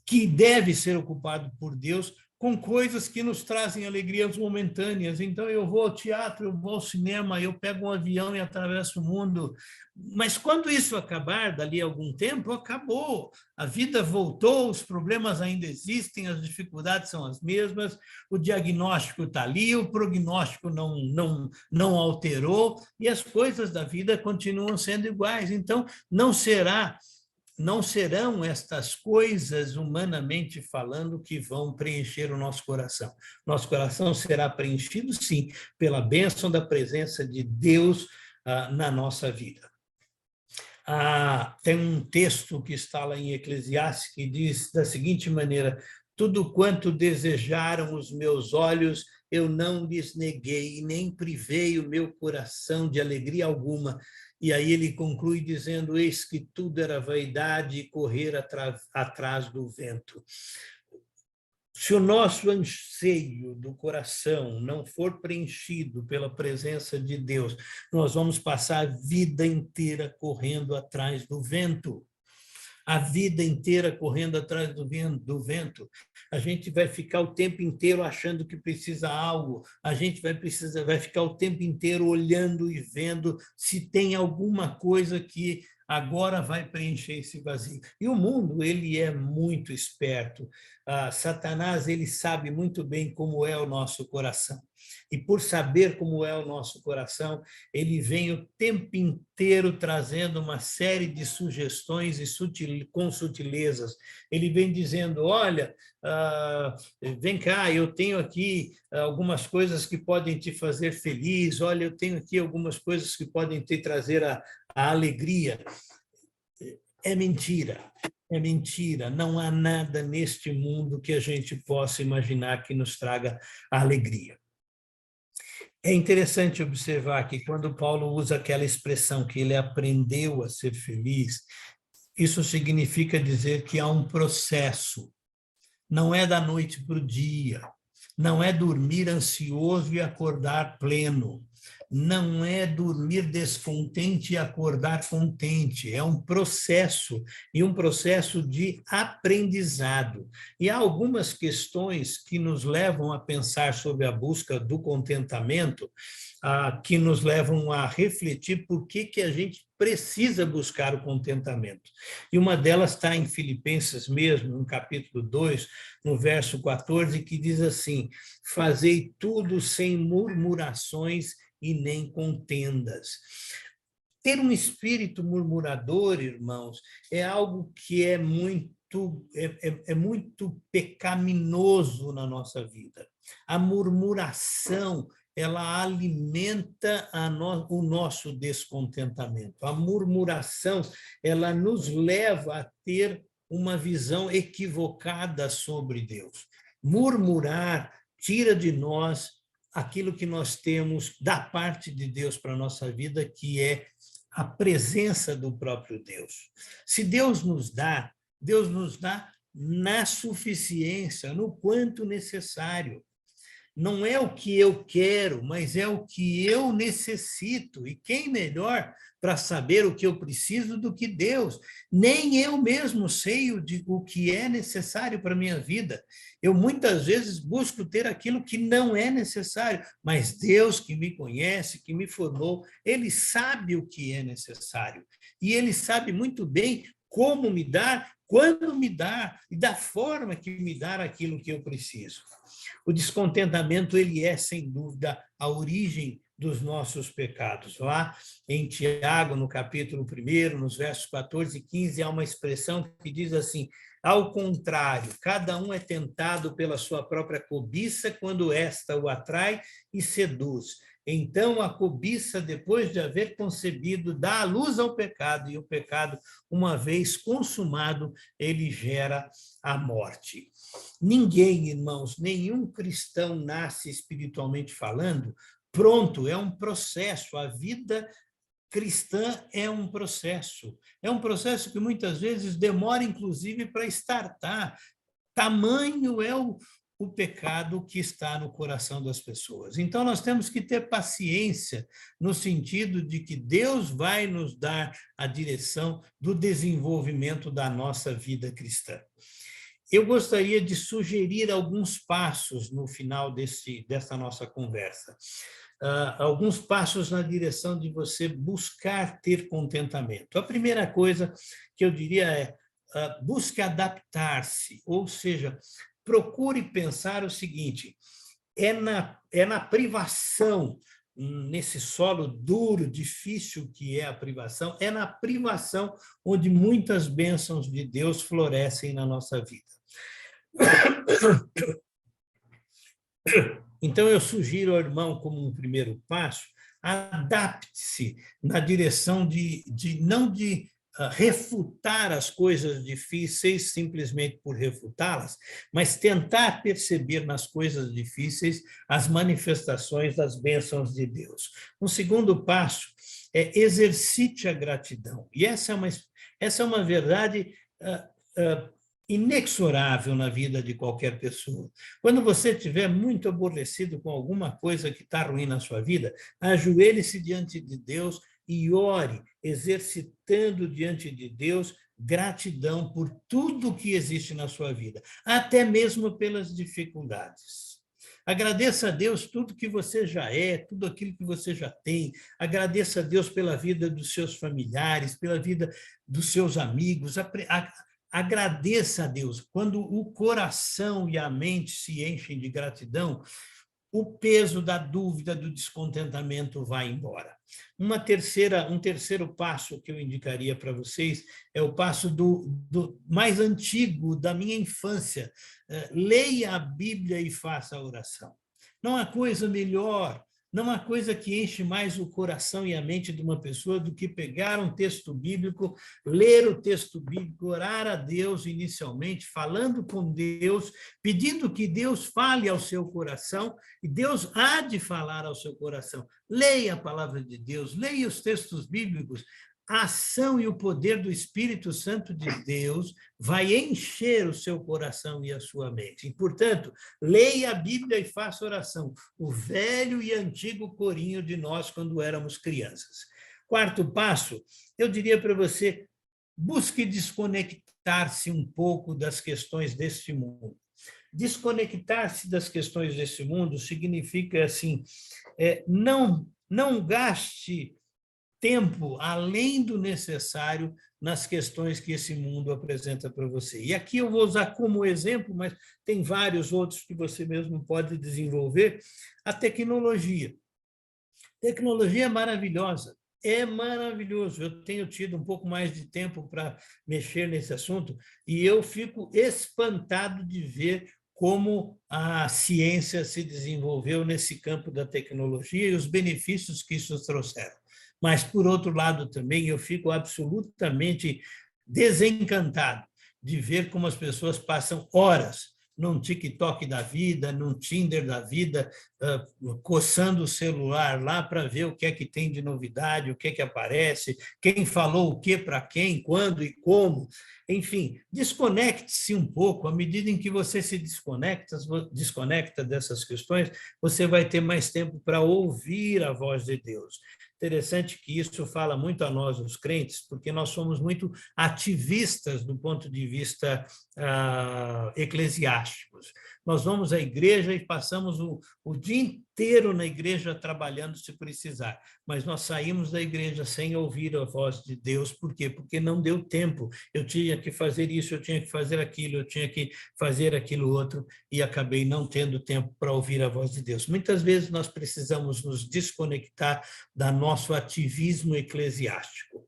que deve ser ocupado por Deus, com coisas que nos trazem alegrias momentâneas. Então, eu vou ao teatro, eu vou ao cinema, eu pego um avião e atravesso o mundo. Mas quando isso acabar, dali a algum tempo, acabou. A vida voltou, os problemas ainda existem, as dificuldades são as mesmas, o diagnóstico está ali, o prognóstico não alterou, e as coisas da vida continuam sendo iguais. Então, não serão estas coisas, humanamente falando, que vão preencher o nosso coração. Nosso coração será preenchido, sim, pela bênção da presença de Deus na nossa vida. Tem um texto que está lá em Eclesiastes que diz da seguinte maneira: tudo quanto desejaram os meus olhos, eu não lhes neguei, nem privei o meu coração de alegria alguma. E aí ele conclui dizendo, eis que tudo era vaidade e correr atrás do vento. Se o nosso anseio do coração não for preenchido pela presença de Deus, nós vamos passar a vida inteira correndo atrás do vento. A vida inteira correndo atrás do vento. A gente vai ficar o tempo inteiro achando que precisa algo, a gente vai ficar o tempo inteiro olhando e vendo se tem alguma coisa que agora vai preencher esse vazio. E o mundo, ele é muito esperto. Satanás, ele sabe muito bem como é o nosso coração. E por saber como é o nosso coração, ele vem o tempo inteiro trazendo uma série de sugestões com sutilezas. Ele vem dizendo, olha, vem cá, eu tenho aqui algumas coisas que podem te fazer feliz, olha, eu tenho aqui algumas coisas que podem te trazer a alegria. É mentira. É mentira, não há nada neste mundo que a gente possa imaginar que nos traga a alegria. É interessante observar que quando Paulo usa aquela expressão que ele aprendeu a ser feliz, isso significa dizer que há um processo, não é da noite para o dia, não é dormir ansioso e acordar pleno, não é dormir descontente e acordar contente, é um processo, e um processo de aprendizado. E há algumas questões que nos levam a pensar sobre a busca do contentamento, que nos levam a refletir por que a gente precisa buscar o contentamento. E uma delas está em Filipenses mesmo, no capítulo 2, no verso 14, que diz assim, fazei tudo sem murmurações e nem contendas. Ter um espírito murmurador, irmãos, é algo que é muito pecaminoso na nossa vida. A murmuração, ela alimenta o nosso descontentamento. A murmuração, ela nos leva a ter uma visão equivocada sobre Deus. Murmurar tira de nós aquilo que nós temos da parte de Deus para a nossa vida, que é a presença do próprio Deus. Se Deus nos dá na suficiência, no quanto necessário. Não é o que eu quero, mas é o que eu necessito. E quem melhor para saber o que eu preciso do que Deus? Nem eu mesmo sei o que é necessário para a minha vida. Eu muitas vezes busco ter aquilo que não é necessário, mas Deus que me conhece, que me formou, Ele sabe o que é necessário. E Ele sabe muito bem como me dar, quando me dar e da forma que me dar aquilo que eu preciso. O descontentamento, ele é, sem dúvida, a origem dos nossos pecados. Lá em Tiago, no capítulo 1, nos versos 14 e 15, há uma expressão que diz assim: ao contrário, cada um é tentado pela sua própria cobiça quando esta o atrai e seduz. Então, a cobiça, depois de haver concebido, dá a luz ao pecado, e o pecado, uma vez consumado, ele gera a morte. Ninguém, irmãos, nenhum cristão nasce espiritualmente falando pronto, é um processo. A vida cristã é um processo. É um processo que muitas vezes demora, inclusive, para startar. Tamanho é o pecado que está no coração das pessoas. Então, nós temos que ter paciência no sentido de que Deus vai nos dar a direção do desenvolvimento da nossa vida cristã. Eu gostaria de sugerir alguns passos no final dessa nossa conversa. Alguns passos na direção de você buscar ter contentamento. A primeira coisa que eu diria é busque adaptar-se, ou seja, procure pensar o seguinte: é na privação, nesse solo duro, difícil que é a privação, é na privação onde muitas bênçãos de Deus florescem na nossa vida. Então, eu sugiro ao irmão, como um primeiro passo, adapte-se na direção não de refutar as coisas difíceis simplesmente por refutá-las, mas tentar perceber nas coisas difíceis as manifestações das bênçãos de Deus. Um segundo passo é exercite a gratidão. E essa é uma verdade inexorável na vida de qualquer pessoa. Quando você estiver muito aborrecido com alguma coisa que está ruim na sua vida, ajoelhe-se diante de Deus e ore, exercitando diante de Deus gratidão por tudo que existe na sua vida, até mesmo pelas dificuldades. Agradeça a Deus tudo que você já é, tudo aquilo que você já tem. Agradeça a Deus pela vida dos seus familiares, pela vida dos seus amigos. Agradeça a Deus. Quando o coração e a mente se enchem de gratidão, o peso da dúvida, do descontentamento vai embora. Um terceiro passo que eu indicaria para vocês é o passo do mais antigo, da minha infância. Leia a Bíblia e faça a oração. Não há coisa melhor, não há coisa que enche mais o coração e a mente de uma pessoa do que pegar um texto bíblico, ler o texto bíblico, orar a Deus inicialmente, falando com Deus, pedindo que Deus fale ao seu coração, e Deus há de falar ao seu coração. Leia a palavra de Deus, leia os textos bíblicos. A ação e o poder do Espírito Santo de Deus vai encher o seu coração e a sua mente. E, portanto, leia a Bíblia e faça oração. O velho e antigo corinho de nós quando éramos crianças. Quarto passo, eu diria para você, busque desconectar-se um pouco das questões deste mundo. Desconectar-se das questões deste mundo significa, assim, não gaste tempo além do necessário nas questões que esse mundo apresenta para você. E aqui eu vou usar como exemplo, mas tem vários outros que você mesmo pode desenvolver, a tecnologia. Tecnologia é maravilhosa, é maravilhoso. Eu tenho tido um pouco mais de tempo para mexer nesse assunto e eu fico espantado de ver como a ciência se desenvolveu nesse campo da tecnologia e os benefícios que isso trouxeram. Mas, por outro lado, também eu fico absolutamente desencantado de ver como as pessoas passam horas num TikTok da vida, num Tinder da vida, coçando o celular lá para ver o que é que tem de novidade, o que é que aparece, quem falou o que para quem, quando e como. Enfim, desconecte-se um pouco. À medida em que você se desconecta dessas questões, você vai ter mais tempo para ouvir a voz de Deus. Interessante que isso fala muito a nós, os crentes, porque nós somos muito ativistas do ponto de vista eclesiásticos. Nós vamos à igreja e passamos o dia inteiro na igreja trabalhando se precisar, mas nós saímos da igreja sem ouvir a voz de Deus. Por quê? Porque não deu tempo. Eu tinha que fazer isso, eu tinha que fazer aquilo, eu tinha que fazer aquilo outro, e acabei não tendo tempo para ouvir a voz de Deus. Muitas vezes nós precisamos nos desconectar do nosso ativismo eclesiástico.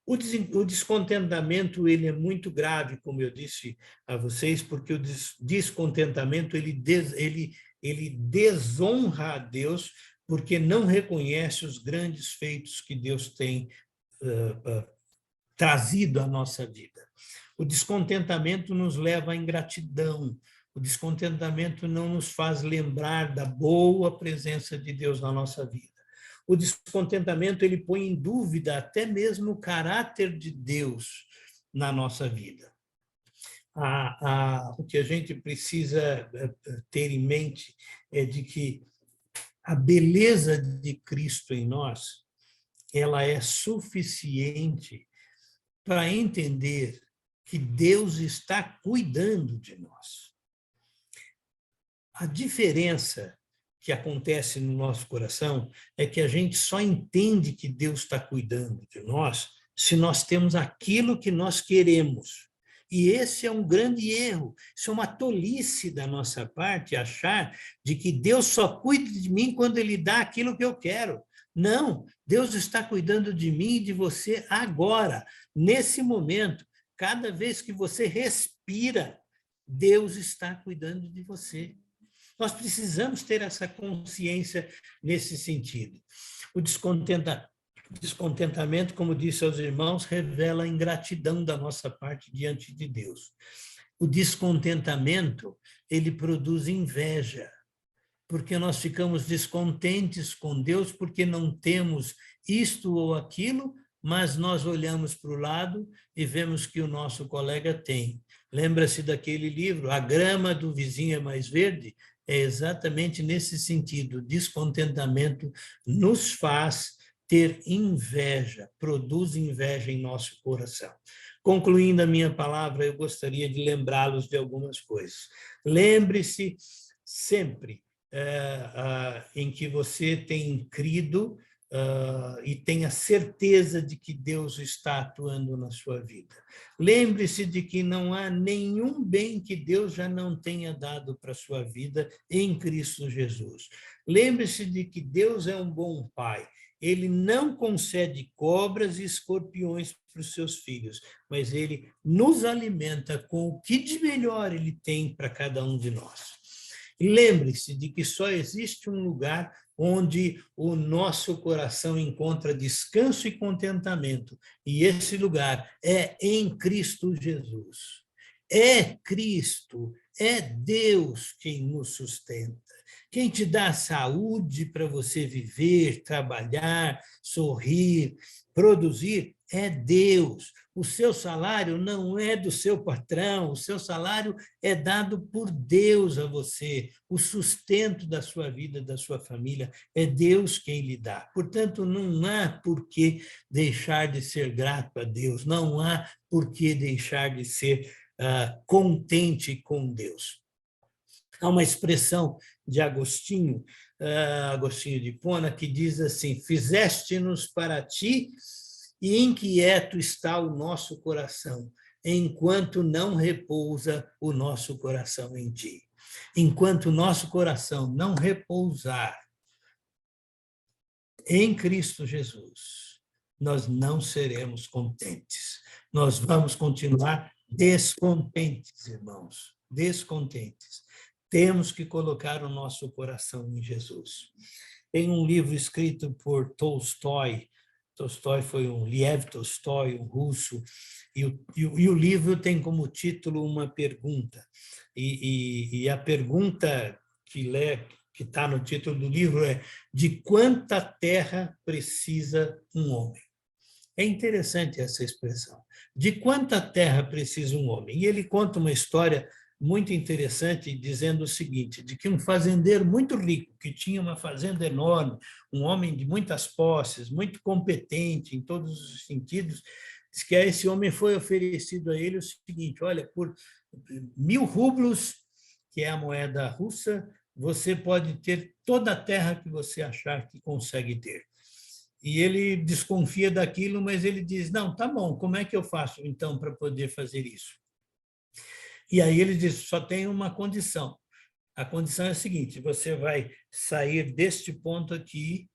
O descontentamento ele é muito grave, como eu disse a vocês, porque o descontentamento ele desonra a Deus, porque não reconhece os grandes feitos que Deus tem trazido à nossa vida. O descontentamento nos leva à ingratidão. O descontentamento não nos faz lembrar da boa presença de Deus na nossa vida. O descontentamento ele põe em dúvida até mesmo o caráter de Deus na nossa vida. O que a gente precisa ter em mente é de que a beleza de Cristo em nós, ela é suficiente para entender que Deus está cuidando de nós. A diferença que acontece no nosso coração é que a gente só entende que Deus está cuidando de nós se nós temos aquilo que nós queremos. E esse é um grande erro, isso é uma tolice da nossa parte, achar de que Deus só cuida de mim quando Ele dá aquilo que eu quero. Não, Deus está cuidando de mim e de você agora, nesse momento. Cada vez que você respira, Deus está cuidando de você. Nós precisamos ter essa consciência nesse sentido. O descontentamento, como disse aos irmãos, revela a ingratidão da nossa parte diante de Deus. O descontentamento, ele produz inveja, porque nós ficamos descontentes com Deus porque não temos isto ou aquilo, mas nós olhamos para o lado e vemos que o nosso colega tem. Lembra-se daquele livro, A Grama do Vizinho é Mais Verde? É exatamente nesse sentido. O descontentamento nos faz ter inveja, produz inveja em nosso coração. Concluindo a minha palavra, eu gostaria de lembrá-los de algumas coisas. Lembre-se sempre em que você tem crido e tenha certeza de que Deus está atuando na sua vida. Lembre-se de que não há nenhum bem que Deus já não tenha dado para a sua vida em Cristo Jesus. Lembre-se de que Deus é um bom Pai. Ele não concede cobras e escorpiões para os seus filhos, mas Ele nos alimenta com o que de melhor Ele tem para cada um de nós. E lembre-se de que só existe um lugar onde o nosso coração encontra descanso e contentamento, e esse lugar é em Cristo Jesus. É Cristo, é Deus quem nos sustenta, quem te dá saúde para você viver, trabalhar, sorrir, produzir, é Deus. O seu salário não é do seu patrão, o seu salário é dado por Deus a você. O sustento da sua vida, da sua família, é Deus quem lhe dá. Portanto, não há por que deixar de ser grato a Deus, não há por que deixar de ser contente com Deus. Há uma expressão de Agostinho de Hipona, que diz assim: fizeste-nos para ti, e inquieto está o nosso coração, enquanto não repousa o nosso coração em ti. Enquanto o nosso coração não repousar em Cristo Jesus, nós não seremos contentes. Nós vamos continuar descontentes, irmãos, descontentes. Temos que colocar o nosso coração em Jesus. Tem um livro escrito por Tolstói Tolstói foi um Lev Tolstói, um russo, e o livro tem como título uma pergunta. E a pergunta que está no título do livro é: de quanta terra precisa um homem? É interessante essa expressão. De quanta terra precisa um homem? E ele conta uma história muito interessante, dizendo o seguinte, de que um fazendeiro muito rico, que tinha uma fazenda enorme, um homem de muitas posses, muito competente em todos os sentidos, diz que a esse homem foi oferecido a ele o seguinte: olha, por 1000 rublos, que é a moeda russa, você pode ter toda a terra que você achar que consegue ter. E ele desconfia daquilo, mas ele diz: não, tá bom, como é que eu faço, então, para poder fazer isso? E aí ele diz: só tem uma condição. A condição é a seguinte: você vai sair deste ponto aqui,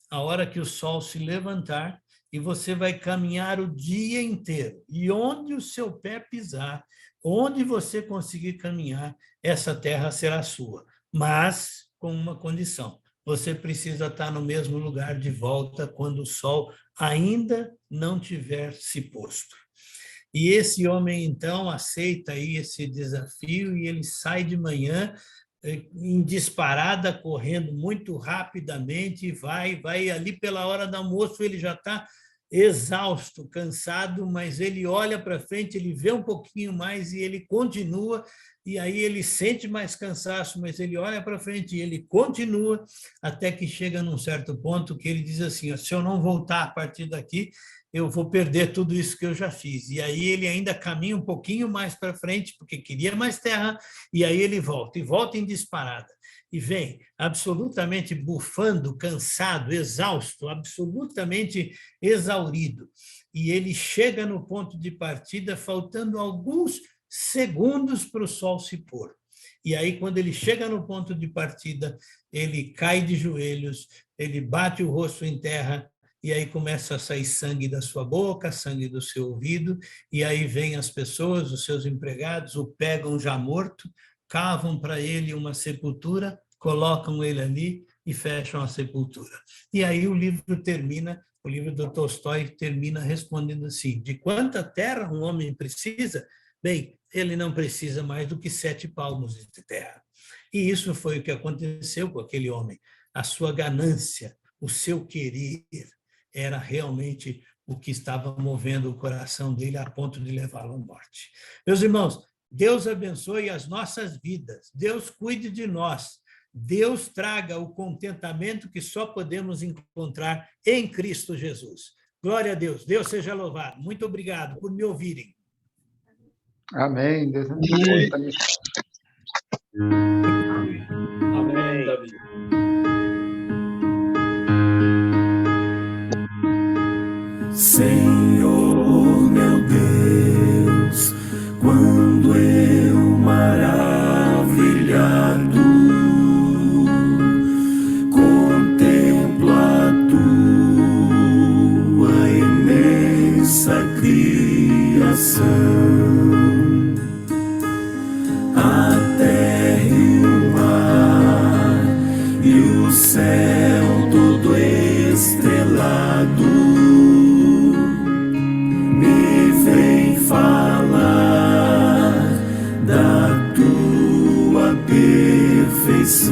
a hora que o sol se levantar, e você vai caminhar o dia inteiro. E onde o seu pé pisar, onde você conseguir caminhar, essa terra será sua. Mas com uma condição: você precisa estar no mesmo lugar de volta quando o sol ainda não tiver se posto. E esse homem, então, aceita aí esse desafio e ele sai de manhã em disparada, correndo muito rapidamente, e vai ali pela hora do almoço, ele já está exausto, cansado, mas ele olha para frente, ele vê um pouquinho mais e ele continua, e aí ele sente mais cansaço, mas ele olha para frente e ele continua, até que chega num certo ponto que ele diz assim: se eu não voltar a partir daqui, eu vou perder tudo isso que eu já fiz. E aí ele ainda caminha um pouquinho mais para frente, porque queria mais terra, e aí ele volta, e volta em disparada. E vem absolutamente bufando, cansado, exausto, absolutamente exaurido. E ele chega no ponto de partida, faltando alguns segundos para o sol se pôr. E aí, quando ele chega no ponto de partida, ele cai de joelhos, ele bate o rosto em terra, e aí começa a sair sangue da sua boca, sangue do seu ouvido, e aí vêm as pessoas, os seus empregados, o pegam já morto, cavam para ele uma sepultura, colocam ele ali e fecham a sepultura. E aí o livro termina, o livro do Tolstói termina respondendo assim: de quanta terra um homem precisa? Bem, ele não precisa mais do que 7 palmos de terra. E isso foi o que aconteceu com aquele homem. A sua ganância, o seu querer, era realmente o que estava movendo o coração dele a ponto de levá-lo à morte. Meus irmãos, Deus abençoe as nossas vidas, Deus cuide de nós, Deus traga o contentamento que só podemos encontrar em Cristo Jesus. Glória a Deus, Deus seja louvado. Muito obrigado por me ouvirem. Amém. Deus abençoe. Amém, Davi. Senhor, meu Deus, quando eu maravilhado contemplo a tua imensa criação, a terra e o mar e o céu todo estrelado, falar da tua perfeição.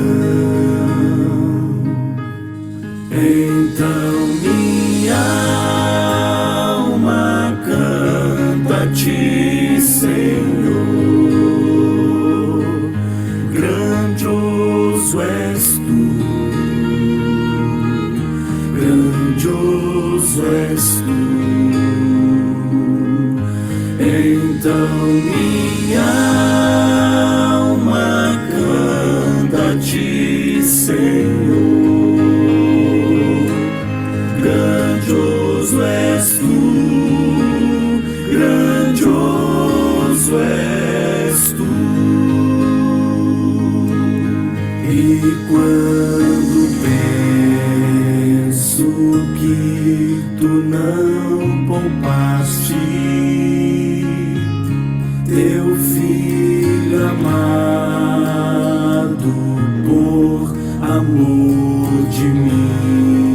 Então minha alma canta a ti, Senhor. Grandioso és tu, grandioso és tu. Então minha alma canta a ti, Senhor. Grandioso és tu, grandioso és tu. E quando penso que tu não poupaste teu filho amado por amor de mim,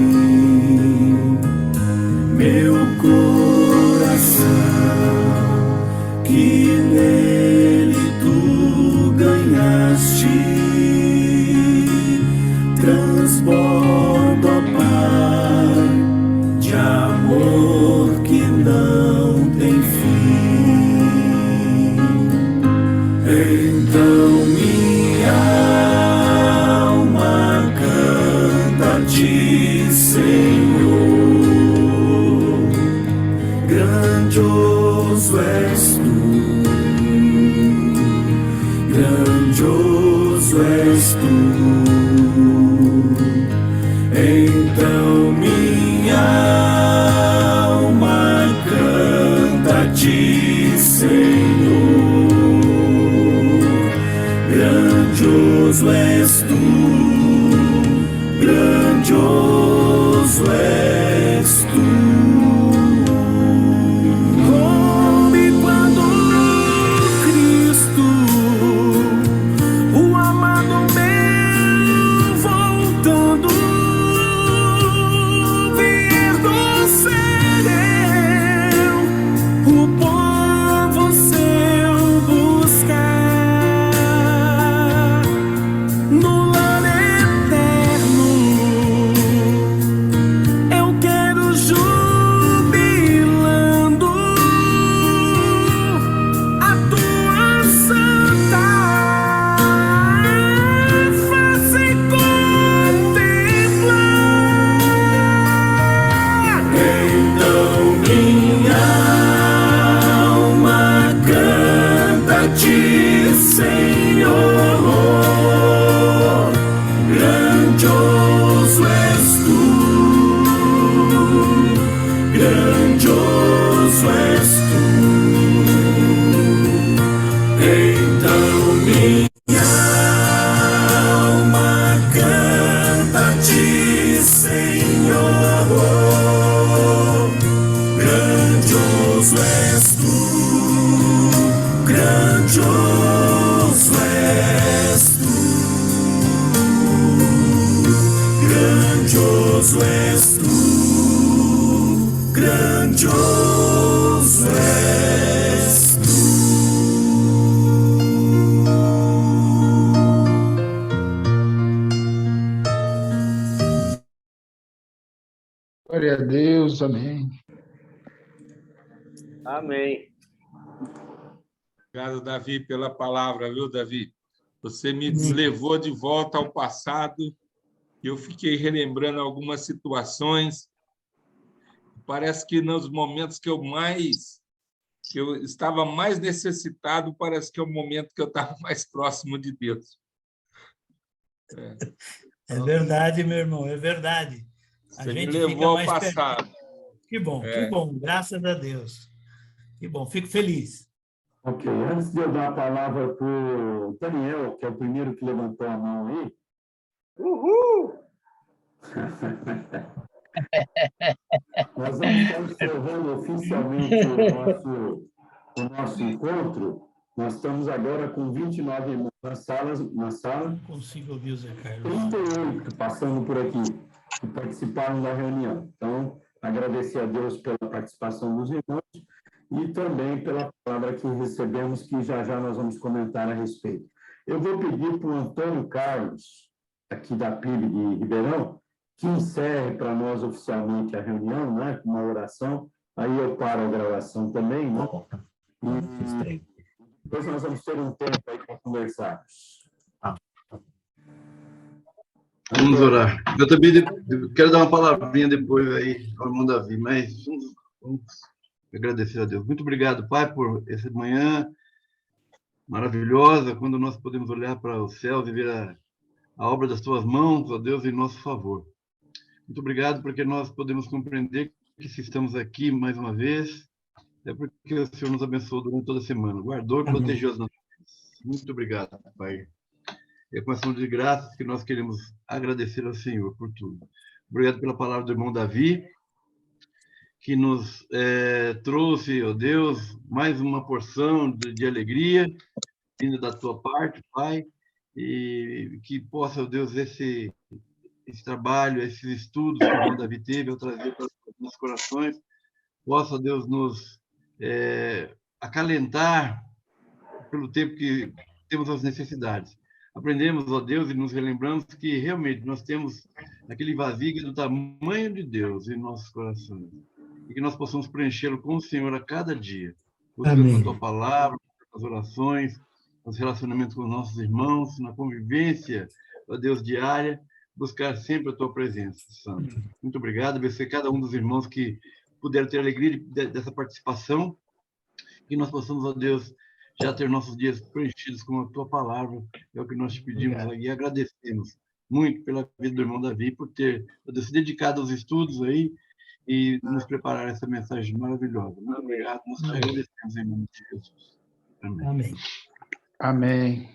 grandioso és tu, grandioso és tu. Então minha alma canta a ti, Senhor. Grandioso és tu, grandioso és tu. Como quando Cristo, o amado meu, voltando, vir do céu, o povo seu buscar no lar eterno. Eu quero jubilando a tua santa face contemplar. Então minha alma canta a ti, Senhor. Grandioso és tu, grandioso és tu. Então minha alma canta a ti, Senhor. Grandioso és tu, grandioso és tu. Grandioso és tu, grandioso és tu. Glória a Deus, amém. Amém. Obrigado, Davi, pela palavra, viu, Davi? Você me levou de volta ao passado e eu fiquei relembrando algumas situações. Parece que nos momentos que eu estava mais necessitado, parece que é o momento que eu estava mais próximo de Deus. É verdade, meu irmão, é verdade. A Você me gente levou fica ao mais passado. Que bom, graças a Deus. Que bom, fico feliz. Ok, antes de eu dar a palavra para o Daniel, que é o primeiro que levantou a mão aí. Uhul! Nós vamos estar encerrando oficialmente o nosso encontro. Nós estamos agora com 29 irmãos na sala. Não consigo ouvir o Zé Carlos. 38 passando por aqui, que participaram da reunião. Então, agradecer a Deus pela participação dos irmãos e também pela palavra que recebemos, que já já nós vamos comentar a respeito. Eu vou pedir para o Antônio Carlos, aqui da PIB de Ribeirão, que encerre para nós oficialmente a reunião, né, com uma oração. Aí eu paro a gravação também, né? E depois nós vamos ter um tempo aí para conversarmos. Vamos orar. Eu também quero dar uma palavrinha depois aí ao irmão Davi, mas vamos agradecer a Deus. Muito obrigado, Pai, por essa manhã maravilhosa, quando nós podemos olhar para os céus e ver a obra das Tuas mãos, ó Deus, em nosso favor. Muito obrigado porque nós podemos compreender que se estamos aqui mais uma vez, é porque o Senhor nos abençoou durante toda a semana, guardou e protegeu as nossas vidas. Muito obrigado, Pai. É com ação de graças que nós queremos agradecer ao Senhor por tudo. Obrigado pela palavra do irmão Davi, que nos trouxe, ó Deus, mais uma porção de alegria, vinda da Tua parte, Pai, e que possa, ó Deus, esse trabalho, esses estudos que o irmão Davi teve, ao trazer para os nossos corações, possa, Deus, nos acalentar pelo tempo que temos as necessidades. Aprendemos, ó Deus, e nos relembramos que realmente nós temos aquele vazio do tamanho de Deus em nossos corações. E que nós possamos preenchê-lo com o Senhor a cada dia. Buscando a Tua palavra, as orações, os relacionamentos com os nossos irmãos, na convivência, ó Deus, diária, buscar sempre a Tua presença, Santo. Muito obrigado. Abençoe cada um dos irmãos que puderam ter a alegria dessa participação, que nós possamos, ó Deus, já ter nossos dias preenchidos com a Tua palavra, é o que nós te pedimos e agradecemos muito pela vida do irmão Davi, por ter, ó Deus, se dedicado aos estudos aí e nos preparar essa mensagem maravilhosa. Muito obrigado, nós te agradecemos em nome de Jesus. Amém. Amém. Amém.